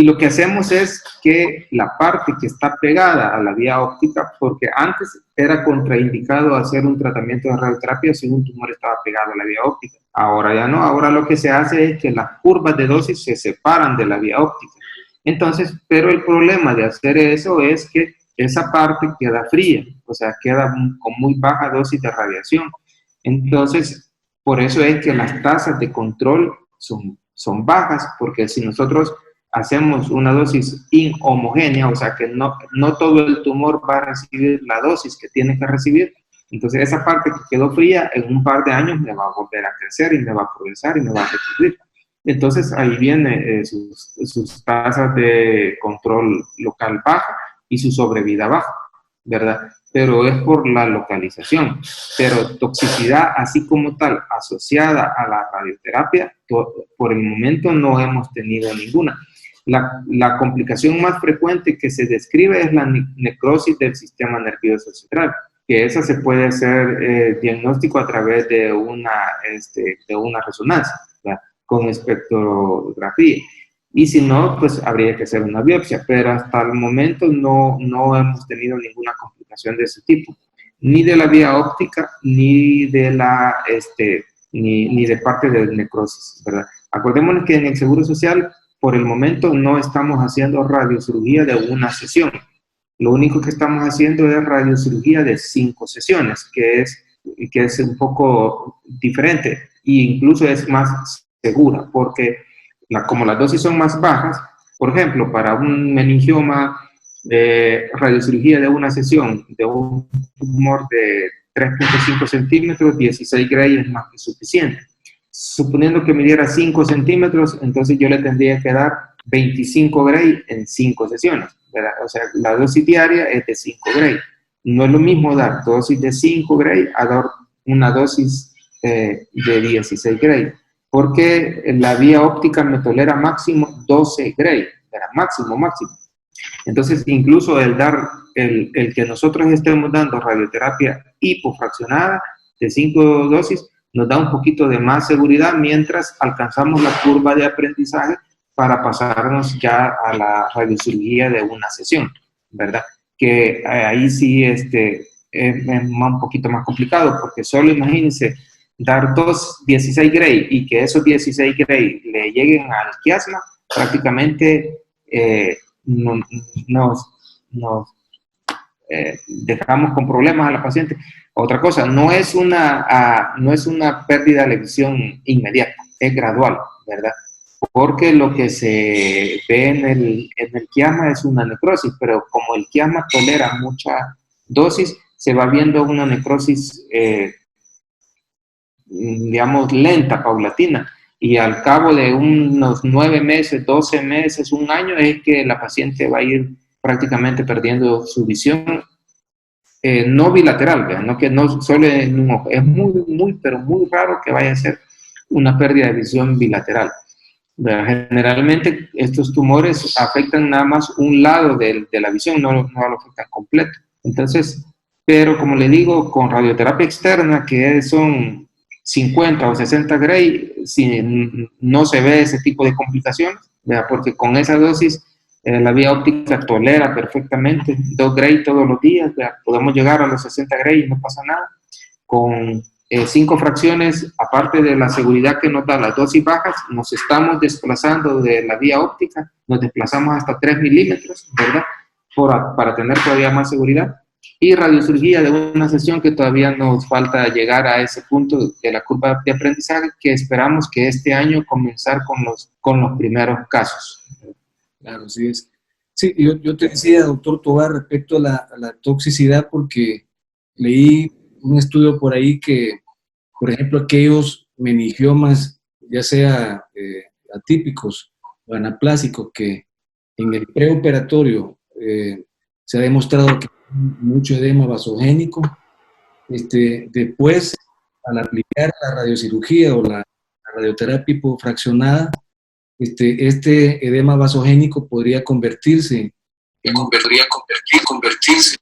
lo que hacemos es que la parte que está pegada a la vía óptica, porque antes era contraindicado hacer un tratamiento de radioterapia si un tumor estaba pegado a la vía óptica. Ahora ya no, ahora lo que se hace es que las curvas de dosis se separan de la vía óptica. Entonces, pero el problema de hacer eso es que esa parte queda fría, o sea, queda con muy baja dosis de radiación. Entonces, por eso es que las tasas de control son bajas, porque si nosotros hacemos una dosis inhomogénea, o sea, que no todo el tumor va a recibir la dosis que tiene que recibir, entonces esa parte que quedó fría en un par de años me va a volver a crecer y me va a progresar y me va a recubrir. Entonces ahí viene sus tasas de control local baja y su sobrevida baja, ¿verdad? Pero es por la localización. Pero toxicidad así como tal, asociada a la radioterapia, por el momento no hemos tenido ninguna. La complicación más frecuente que se describe es la necrosis del sistema nervioso central, que esa se puede hacer diagnóstico a través de una resonancia, ¿verdad? Con espectrografía. Y si no, pues habría que hacer una biopsia, pero hasta el momento no hemos tenido ninguna complicación de ese tipo, ni de la vía óptica, ni de ni de parte de necrosis, ¿verdad? Acordémonos que en el Seguro Social, por el momento, no estamos haciendo radiocirugía de una sesión. Lo único que estamos haciendo es radiocirugía de 5 sesiones, que es un poco diferente e incluso es más segura, porque como las dosis son más bajas, por ejemplo, para un meningioma, radiocirugía de una sesión de un tumor de 3.5 centímetros, 16 Gray es más que suficiente. Suponiendo que midiera 5 centímetros, entonces yo le tendría que dar 25 Gray en 5 sesiones, ¿verdad? O sea, la dosis diaria es de 5 Gray. No es lo mismo dar dosis de 5 Gray a dar una dosis de 16 Gray, porque la vía óptica me tolera máximo 12 Gray, ¿verdad? Máximo. Entonces, incluso el que nosotros estemos dando radioterapia hipofraccionada de 5 dosis, nos da un poquito de más seguridad mientras alcanzamos la curva de aprendizaje para pasarnos ya a la radiocirugía de una sesión, ¿verdad? Que ahí sí es un poquito más complicado, porque solo imagínense dar 16 Gray y que esos 16 Gray le lleguen al quiasma, prácticamente nos dejamos con problemas a la paciente. Otra cosa, no es una pérdida de la visión inmediata, es gradual, ¿verdad? Porque lo que se ve en el quiasma es una necrosis, pero como el quiasma tolera mucha dosis, se va viendo una necrosis, digamos, lenta, paulatina, y al cabo de unos 9 meses, 12 meses, un año, es que la paciente va a ir prácticamente perdiendo su visión, no bilateral, ¿verdad? No que no solo en un ojo, es pero muy raro que vaya a ser una pérdida de visión bilateral. ¿Verdad? Generalmente estos tumores afectan nada más un lado de la visión, no lo afectan completo. Entonces, pero como le digo, con radioterapia externa, que son 50 o 60 Gray, si no se ve ese tipo de complicaciones, ¿verdad? Porque con esa dosis la vía óptica tolera perfectamente 2 Gray todos los días, ¿verdad? Podemos llegar a los 60 Gray y no pasa nada. Con 5 fracciones, aparte de la seguridad que nos da las dosis bajas, nos estamos desplazando de la vía óptica, nos desplazamos hasta 3 milímetros, ¿verdad? Para tener todavía más seguridad. Y radiocirugía de una sesión que todavía nos falta llegar a ese punto de la curva de aprendizaje, que esperamos que este año comenzar con los primeros casos. Claro, sí es. Sí, yo te decía, doctor Tovar, respecto a la toxicidad, porque leí un estudio por ahí que, por ejemplo, aquellos meningiomas, ya sea atípicos o anaplásicos, que en el preoperatorio se ha demostrado que hay mucho edema vasogénico, después, al aplicar la radiocirugía o la radioterapia hipofraccionada, este edema vasogénico podría convertirse convertirse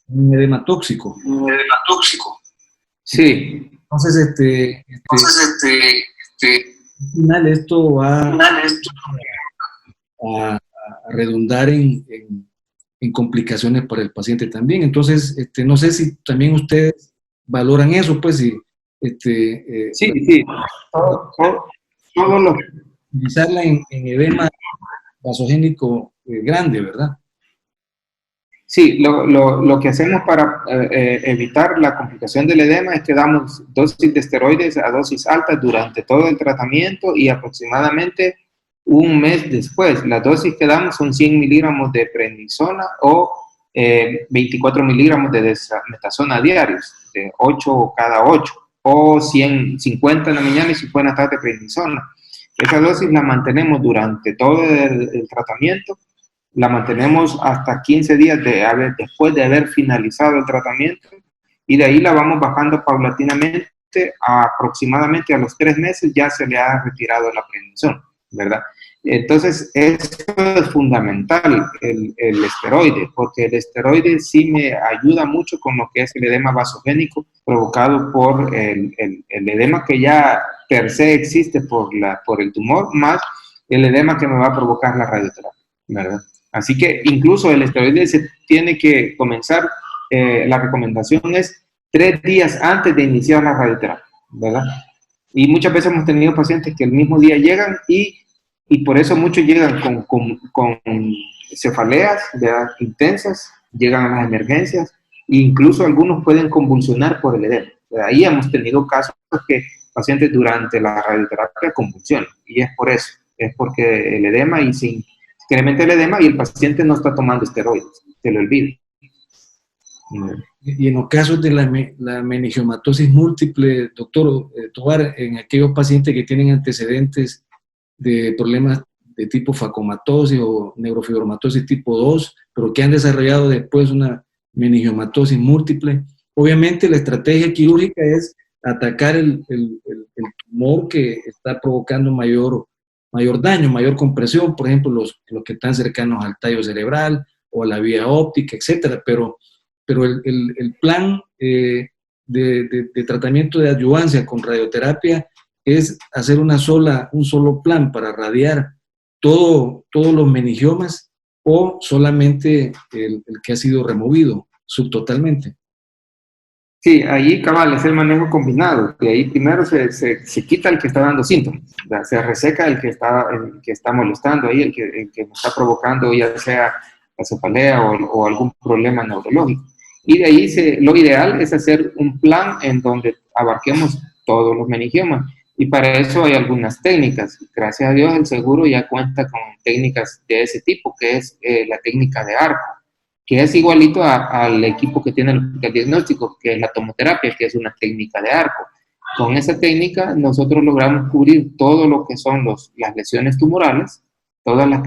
en un edema tóxico. Un edema tóxico. Sí. Entonces, al final esto va a redundar en complicaciones para el paciente también. Entonces, no sé si también ustedes valoran eso, pues, si, sí. Todo lo utilizarla en edema vasogénico grande, ¿verdad? Sí, lo que hacemos para evitar la complicación del edema es que damos dosis de esteroides a dosis altas durante todo el tratamiento y aproximadamente un mes después. Las dosis que damos son 100 miligramos de prednisona o 24 miligramos de dexametasona diarios, de 8 cada 8, o 50 en la mañana y 50 en la tarde de prednisona. Esa dosis la mantenemos durante todo el tratamiento. La mantenemos hasta 15 días después de haber finalizado el tratamiento y de ahí la vamos bajando paulatinamente. Aproximadamente a los 3 meses ya se le ha retirado la prednisona, ¿verdad? Entonces, eso es fundamental, el esteroide, porque el esteroide sí me ayuda mucho con lo que es el edema vasogénico provocado por el edema que ya per se existe por el tumor, más el edema que me va a provocar la radioterapia, ¿verdad? Así que incluso el esteroide se tiene que comenzar, la recomendación es 3 días antes de iniciar la radioterapia, ¿verdad? Y muchas veces hemos tenido pacientes que el mismo día llegan y por eso muchos llegan con cefaleas, ¿verdad?, intensas, llegan a las emergencias e incluso algunos pueden convulsionar por el edema. Ahí hemos tenido casos que pacientes durante la radioterapia convulsionan y es por eso, es porque el edema y sin incrementa el edema y el paciente no está tomando esteroides, se lo olvide. Y en los casos de la meningiomatosis múltiple, doctor Tovar, en aquellos pacientes que tienen antecedentes de problemas de tipo facomatosis o neurofibromatosis tipo 2, pero que han desarrollado después una meningiomatosis múltiple, obviamente la estrategia quirúrgica es atacar el tumor que está provocando mayor daño, mayor compresión, por ejemplo, los que están cercanos al tallo cerebral o a la vía óptica, etcétera, pero el plan de tratamiento de adyuvancia con radioterapia es hacer un solo plan para radiar todos los meningiomas o solamente el que ha sido removido subtotalmente. Sí, ahí cabal es el manejo combinado, que ahí primero se quita el que está dando síntomas, ¿verdad? Se reseca el que está molestando ahí, el que nos está provocando ya sea la cefalea o algún problema neurológico. Y de ahí lo ideal es hacer un plan en donde abarquemos todos los meningiomas. Y para eso hay algunas técnicas. Gracias a Dios el seguro ya cuenta con técnicas de ese tipo, que es la técnica de arco, que es igualito al equipo que tiene el diagnóstico, que es la tomoterapia, que es una técnica de arco. Con esa técnica nosotros logramos cubrir todo lo que son las lesiones tumorales, todas las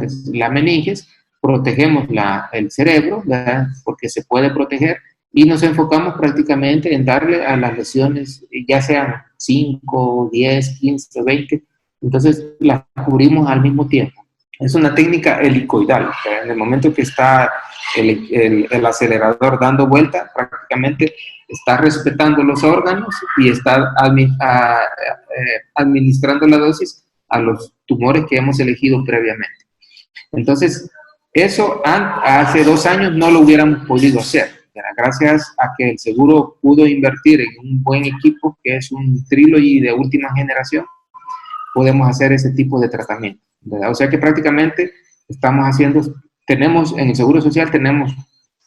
meninges, protegemos el cerebro, ¿verdad?, porque se puede proteger, y nos enfocamos prácticamente en darle a las lesiones, ya sean 5, 10, 15, 20, entonces las cubrimos al mismo tiempo. Es una técnica helicoidal. En el momento que está el acelerador dando vuelta, prácticamente está respetando los órganos y está administrando la dosis a los tumores que hemos elegido previamente. Entonces, eso hace 2 años no lo hubiéramos podido hacer. Gracias a que el seguro pudo invertir en un buen equipo, que es un Trilogy de última generación, podemos hacer ese tipo de tratamiento, ¿verdad? O sea que prácticamente tenemos en el Seguro Social, tenemos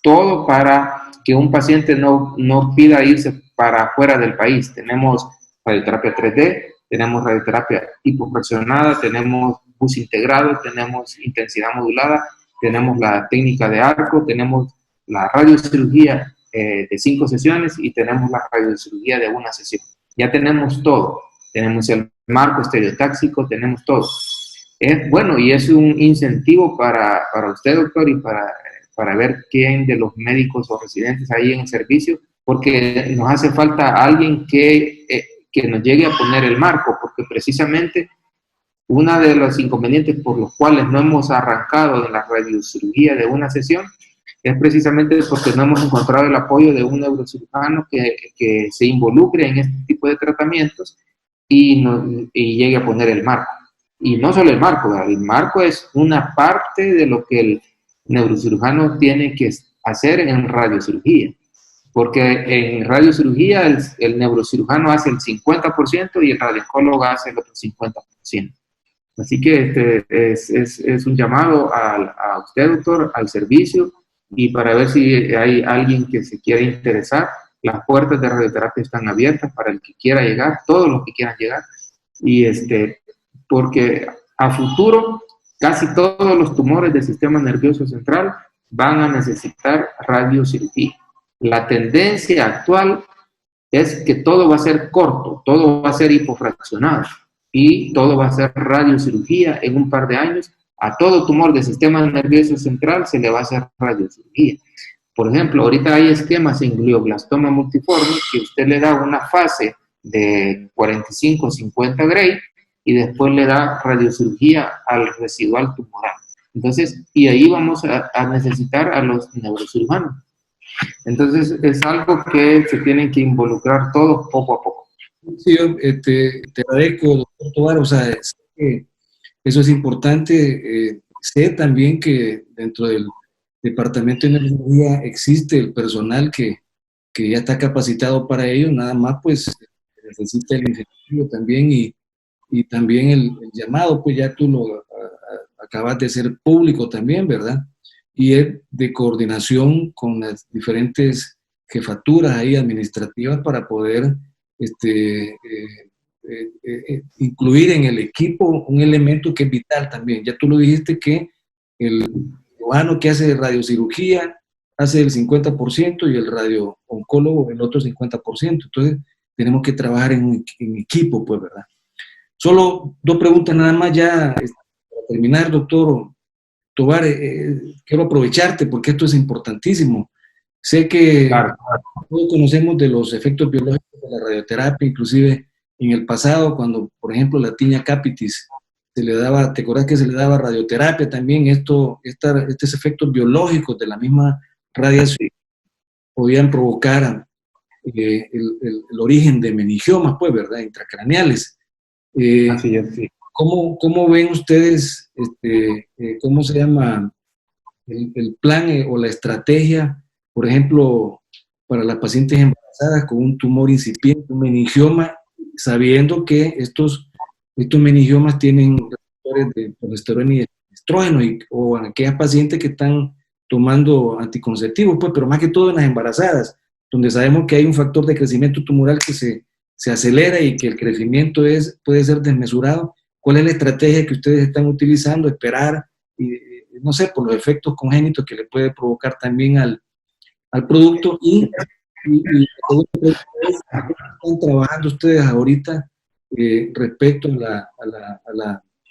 todo para que un paciente no pida irse para afuera del país. Tenemos radioterapia 3D, tenemos radioterapia hipofraccionada, tenemos bus integrado, tenemos intensidad modulada, tenemos la técnica de arco, tenemos la radiocirugía de 5 sesiones y tenemos la radiocirugía de 1 sesión. Ya tenemos todo. Tenemos el marco estereotáxico, tenemos todo. Bueno, y es un incentivo para usted, doctor, y para ver quién de los médicos o residentes ahí en el servicio, porque nos hace falta alguien que nos llegue a poner el marco, porque precisamente uno de los inconvenientes por los cuales no hemos arrancado en la radiocirugía de 1 sesión es precisamente porque no hemos encontrado el apoyo de un neurocirujano que se involucre en este tipo de tratamientos y llegue a poner el marco. Y no solo el marco es una parte de lo que el neurocirujano tiene que hacer en radiocirugía. Porque en radiocirugía el neurocirujano hace el 50% y el radiólogo hace el otro 50%. Así que es un llamado a usted, doctor, al servicio, y para ver si hay alguien que se quiera interesar. Las puertas de radioterapia están abiertas para el que quiera llegar, todos los que quieran llegar, y porque a futuro casi todos los tumores del sistema nervioso central van a necesitar radiocirugía. La tendencia actual es que todo va a ser corto, todo va a ser hipofraccionado y todo va a ser radiocirugía en un par de años. A todo tumor del sistema nervioso central se le va a hacer radiocirugía. Por ejemplo, ahorita hay esquemas en glioblastoma multiforme que usted le da una fase de 45-50 Gray y después le da radiocirugía al residual tumoral. Entonces, y ahí vamos a necesitar a los neurocirujanos. Entonces, es algo que se tienen que involucrar todos poco a poco. Sí, yo te agradezco, doctor Tovar, o sea, sé que eso es importante. Sé también que dentro del Departamento de Neurología existe el personal que ya está capacitado para ello, nada más pues necesita el incentivo también y también el llamado, pues ya tú lo acabas de hacer público también, ¿verdad? Y es de coordinación con las diferentes jefaturas ahí administrativas para poder incluir en el equipo un elemento que es vital también. Ya tú lo dijiste que el cirujano que hace radiocirugía hace el 50% y el radiooncólogo el otro 50%. Entonces, tenemos que trabajar en equipo, pues, ¿verdad? Solo 2 preguntas nada más ya para terminar, doctor Tovar. Quiero aprovecharte porque esto es importantísimo. Sé que Claro. todos conocemos de los efectos biológicos de la radioterapia, inclusive en el pasado, cuando, por ejemplo, la tinea capitis se le daba, ¿te acuerdas que se le daba radioterapia también? Estos efectos biológicos de la misma radiación podían provocar el origen de meningiomas, pues, ¿verdad? Intracraneales. Así es, sí. ¿Cómo ven ustedes, cómo se llama el plan o la estrategia, por ejemplo, para las pacientes embarazadas con un tumor incipiente, un meningioma, sabiendo que estos meningiomas tienen receptores de progesterona y de estrógeno, o en aquellas pacientes que están tomando anticonceptivos, pues, pero más que todo en las embarazadas, donde sabemos que hay un factor de crecimiento tumoral que se acelera y que el crecimiento puede ser desmesurado? ¿Cuál es la estrategia que ustedes están utilizando? Esperar, no sé, por los efectos congénitos que le puede provocar también al producto. Y están trabajando ustedes ahorita respecto a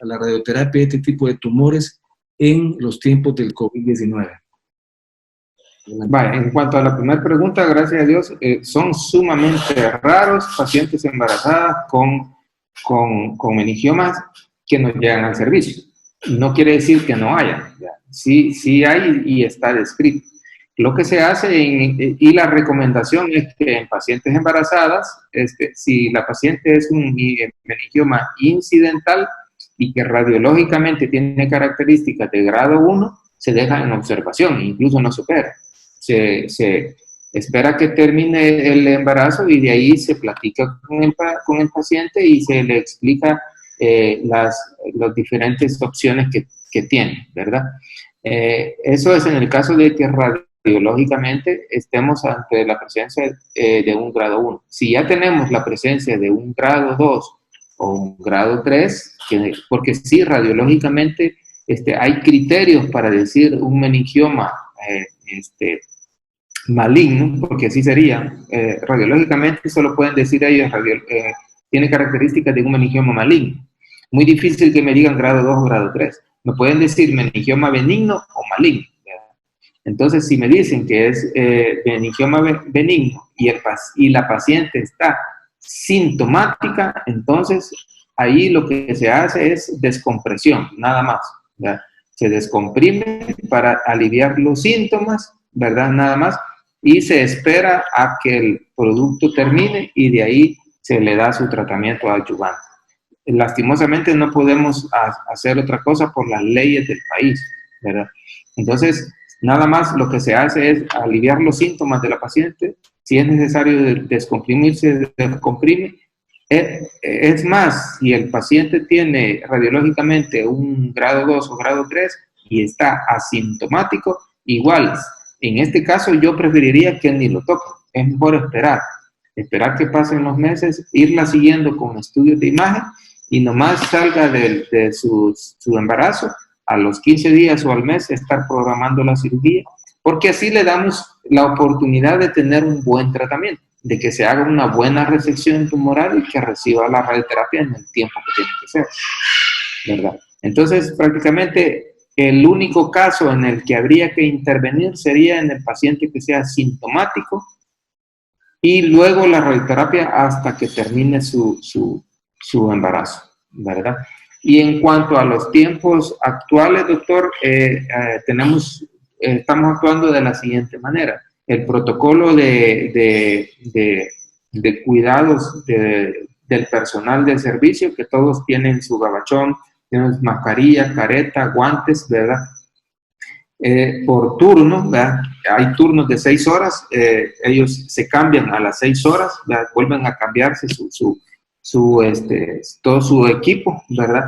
la radioterapia de este tipo de tumores en los tiempos del COVID-19? Vale, en cuanto a la primera pregunta, gracias a Dios, son sumamente raros pacientes embarazadas con meningiomas que nos llegan al servicio. no quiere decir que no haya, ¿ya? Sí, sí hay y está descrito. Lo que se hace y la recomendación es que en pacientes embarazadas, si la paciente es un meningioma incidental y que radiológicamente tiene características de grado 1, se deja en observación, incluso no se opera. Se espera que termine el embarazo y de ahí se platica con el paciente y se le explica las diferentes opciones que tiene, ¿verdad? Eso es en el caso de que radiológicamente estemos ante la presencia de un grado 1. Si ya tenemos la presencia de un grado 2 o un grado 3, porque sí, radiológicamente hay criterios para decir un meningioma maligno, porque así sería. Radiológicamente solo pueden decir ellos, tiene características de un meningioma maligno. Muy difícil que me digan grado 2 o grado 3. Me pueden decir meningioma benigno o maligno. Entonces, si me dicen que es meningioma benigno y la paciente está sintomática, entonces ahí lo que se hace es descompresión, nada más, ¿verdad? Se descomprime para aliviar los síntomas, ¿verdad? Nada más, y se espera a que el producto termine y de ahí se le da su tratamiento adyuvante. Lastimosamente no podemos hacer otra cosa por las leyes del país, ¿verdad? Entonces, nada más lo que se hace es aliviar los síntomas de la paciente. Si es necesario descomprimirse, descomprime. Es más, si el paciente tiene radiológicamente un grado 2 o grado 3 y está asintomático, igual, en este caso yo preferiría que ni lo toque. Es mejor esperar que pasen los meses, irla siguiendo con estudios de imagen y nomás salga de su embarazo, a los 15 días o al mes estar programando la cirugía, porque así le damos la oportunidad de tener un buen tratamiento, de que se haga una buena resección tumoral y que reciba la radioterapia en el tiempo que tiene que ser, ¿verdad? Entonces, prácticamente el único caso en el que habría que intervenir sería en el paciente que sea sintomático y luego la radioterapia hasta que termine su embarazo, ¿verdad? Y en cuanto a los tiempos actuales, doctor, estamos actuando de la siguiente manera. El protocolo de cuidados del personal del servicio, que todos tienen su gabachón, tienen mascarilla, careta, guantes, ¿verdad? Por turno, ¿verdad? Hay turnos de 6 horas, ellos se cambian a las 6 horas, ¿verdad? Vuelven a cambiarse todo su equipo, ¿verdad?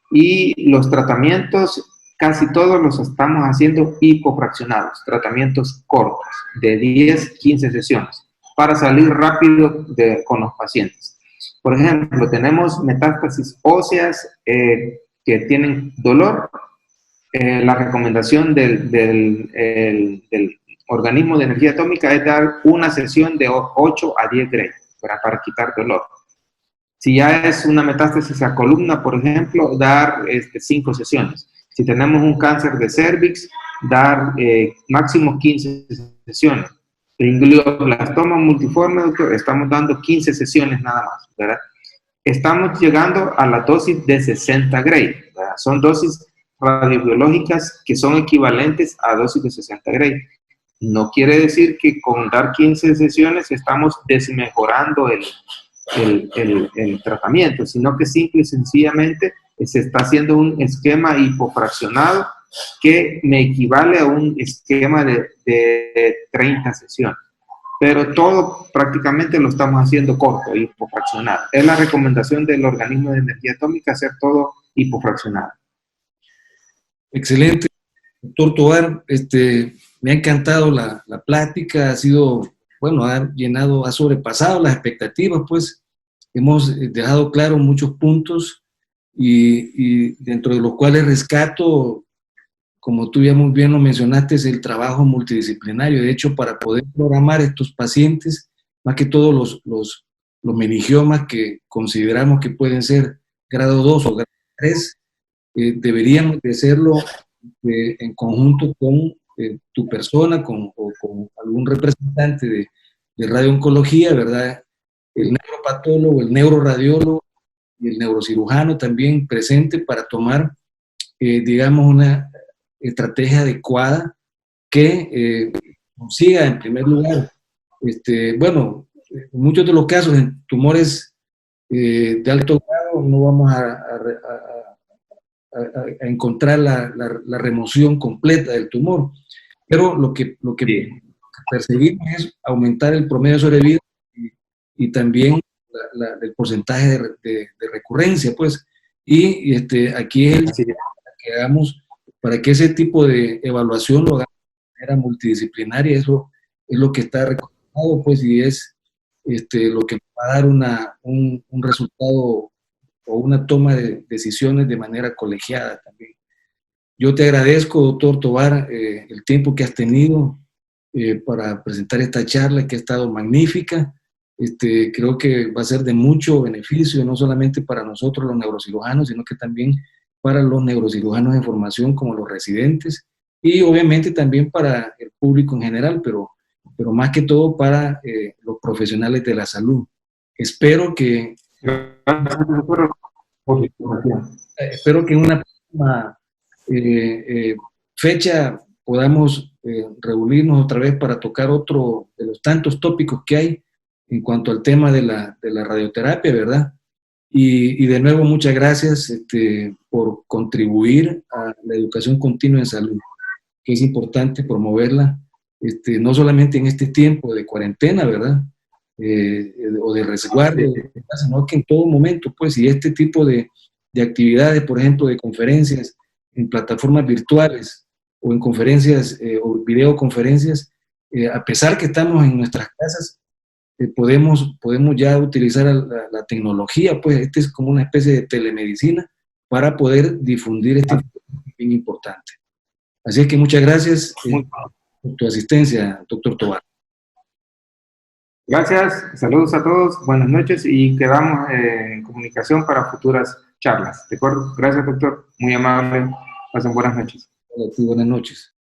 Y los tratamientos, casi todos los estamos haciendo hipofraccionados, tratamientos cortos, de 10, 15 sesiones, para salir rápido con los pacientes. Por ejemplo, tenemos metástasis óseas que tienen dolor. La recomendación del organismo de energía atómica es dar una sesión de 8 a 10 Gray para quitar dolor. Si ya es una metástasis a columna, por ejemplo, dar 5 sesiones. Si tenemos un cáncer de cervix, dar máximo 15 sesiones. En glioblastoma multiforme, doctor, estamos dando 15 sesiones nada más, ¿verdad? Estamos llegando a la dosis de 60 Gray, ¿verdad? Son dosis radiobiológicas que son equivalentes a dosis de 60 Gray. No quiere decir que con dar 15 sesiones estamos desmejorando el tratamiento, sino que simple y sencillamente se está haciendo un esquema hipofraccionado que me equivale a un esquema de 30 sesiones. Pero todo prácticamente lo estamos haciendo corto, hipofraccionado. Es la recomendación del organismo de energía atómica hacer todo hipofraccionado. Excelente, doctor Tovar. Me ha encantado la plática, ha sido, bueno, ha sobrepasado las expectativas, pues hemos dejado claro muchos puntos y dentro de los cuales rescato, como tú ya muy bien lo mencionaste, es el trabajo multidisciplinario. De hecho, para poder programar estos pacientes, más que todos los meningiomas que consideramos que pueden ser grado 2 o grado 3, deberíamos de hacerlo en conjunto con tu persona o con algún representante de radiooncología, ¿verdad? El neuropatólogo, el neuroradiólogo y el neurocirujano también presente para tomar digamos, una estrategia adecuada que consiga, en primer lugar, bueno, en muchos de los casos, en tumores de alto grado, no vamos a encontrar la remoción completa del tumor, pero lo que perseguimos es aumentar el promedio de sobrevida y también el porcentaje de recurrencia, pues, y aquí es el que hagamos para que ese tipo de evaluación lo hagamos de manera multidisciplinaria. Eso es lo que está recomendado, pues, y es lo que va a dar un resultado o una toma de decisiones de manera colegiada también. Yo te agradezco, doctor Tovar, el tiempo que has tenido para presentar esta charla, que ha estado magnífica. Creo que va a ser de mucho beneficio, no solamente para nosotros los neurocirujanos, sino que también para los neurocirujanos en formación, como los residentes, y obviamente también para el público en general, pero más que todo para los profesionales de la salud. Espero que en una próxima fecha podamos reunirnos otra vez para tocar otro de los tantos tópicos que hay en cuanto al tema de la radioterapia, ¿verdad? Y de nuevo, muchas gracias por contribuir a la educación continua en salud, que es importante promoverla, no solamente en este tiempo de cuarentena, ¿verdad? O de resguardo, sino que en todo momento, pues, y este tipo de actividades, por ejemplo, de conferencias en plataformas virtuales o en conferencias o videoconferencias, a pesar que estamos en nuestras casas, podemos ya utilizar la tecnología, pues este es como una especie de telemedicina para poder difundir este información bien importante. Así es que muchas gracias por tu asistencia, doctor Tovar. Gracias, saludos a todos, buenas noches y quedamos en comunicación para futuras charlas. ¿De acuerdo? Gracias, doctor. Muy amable. Pasen buenas noches. Hola, buenas noches.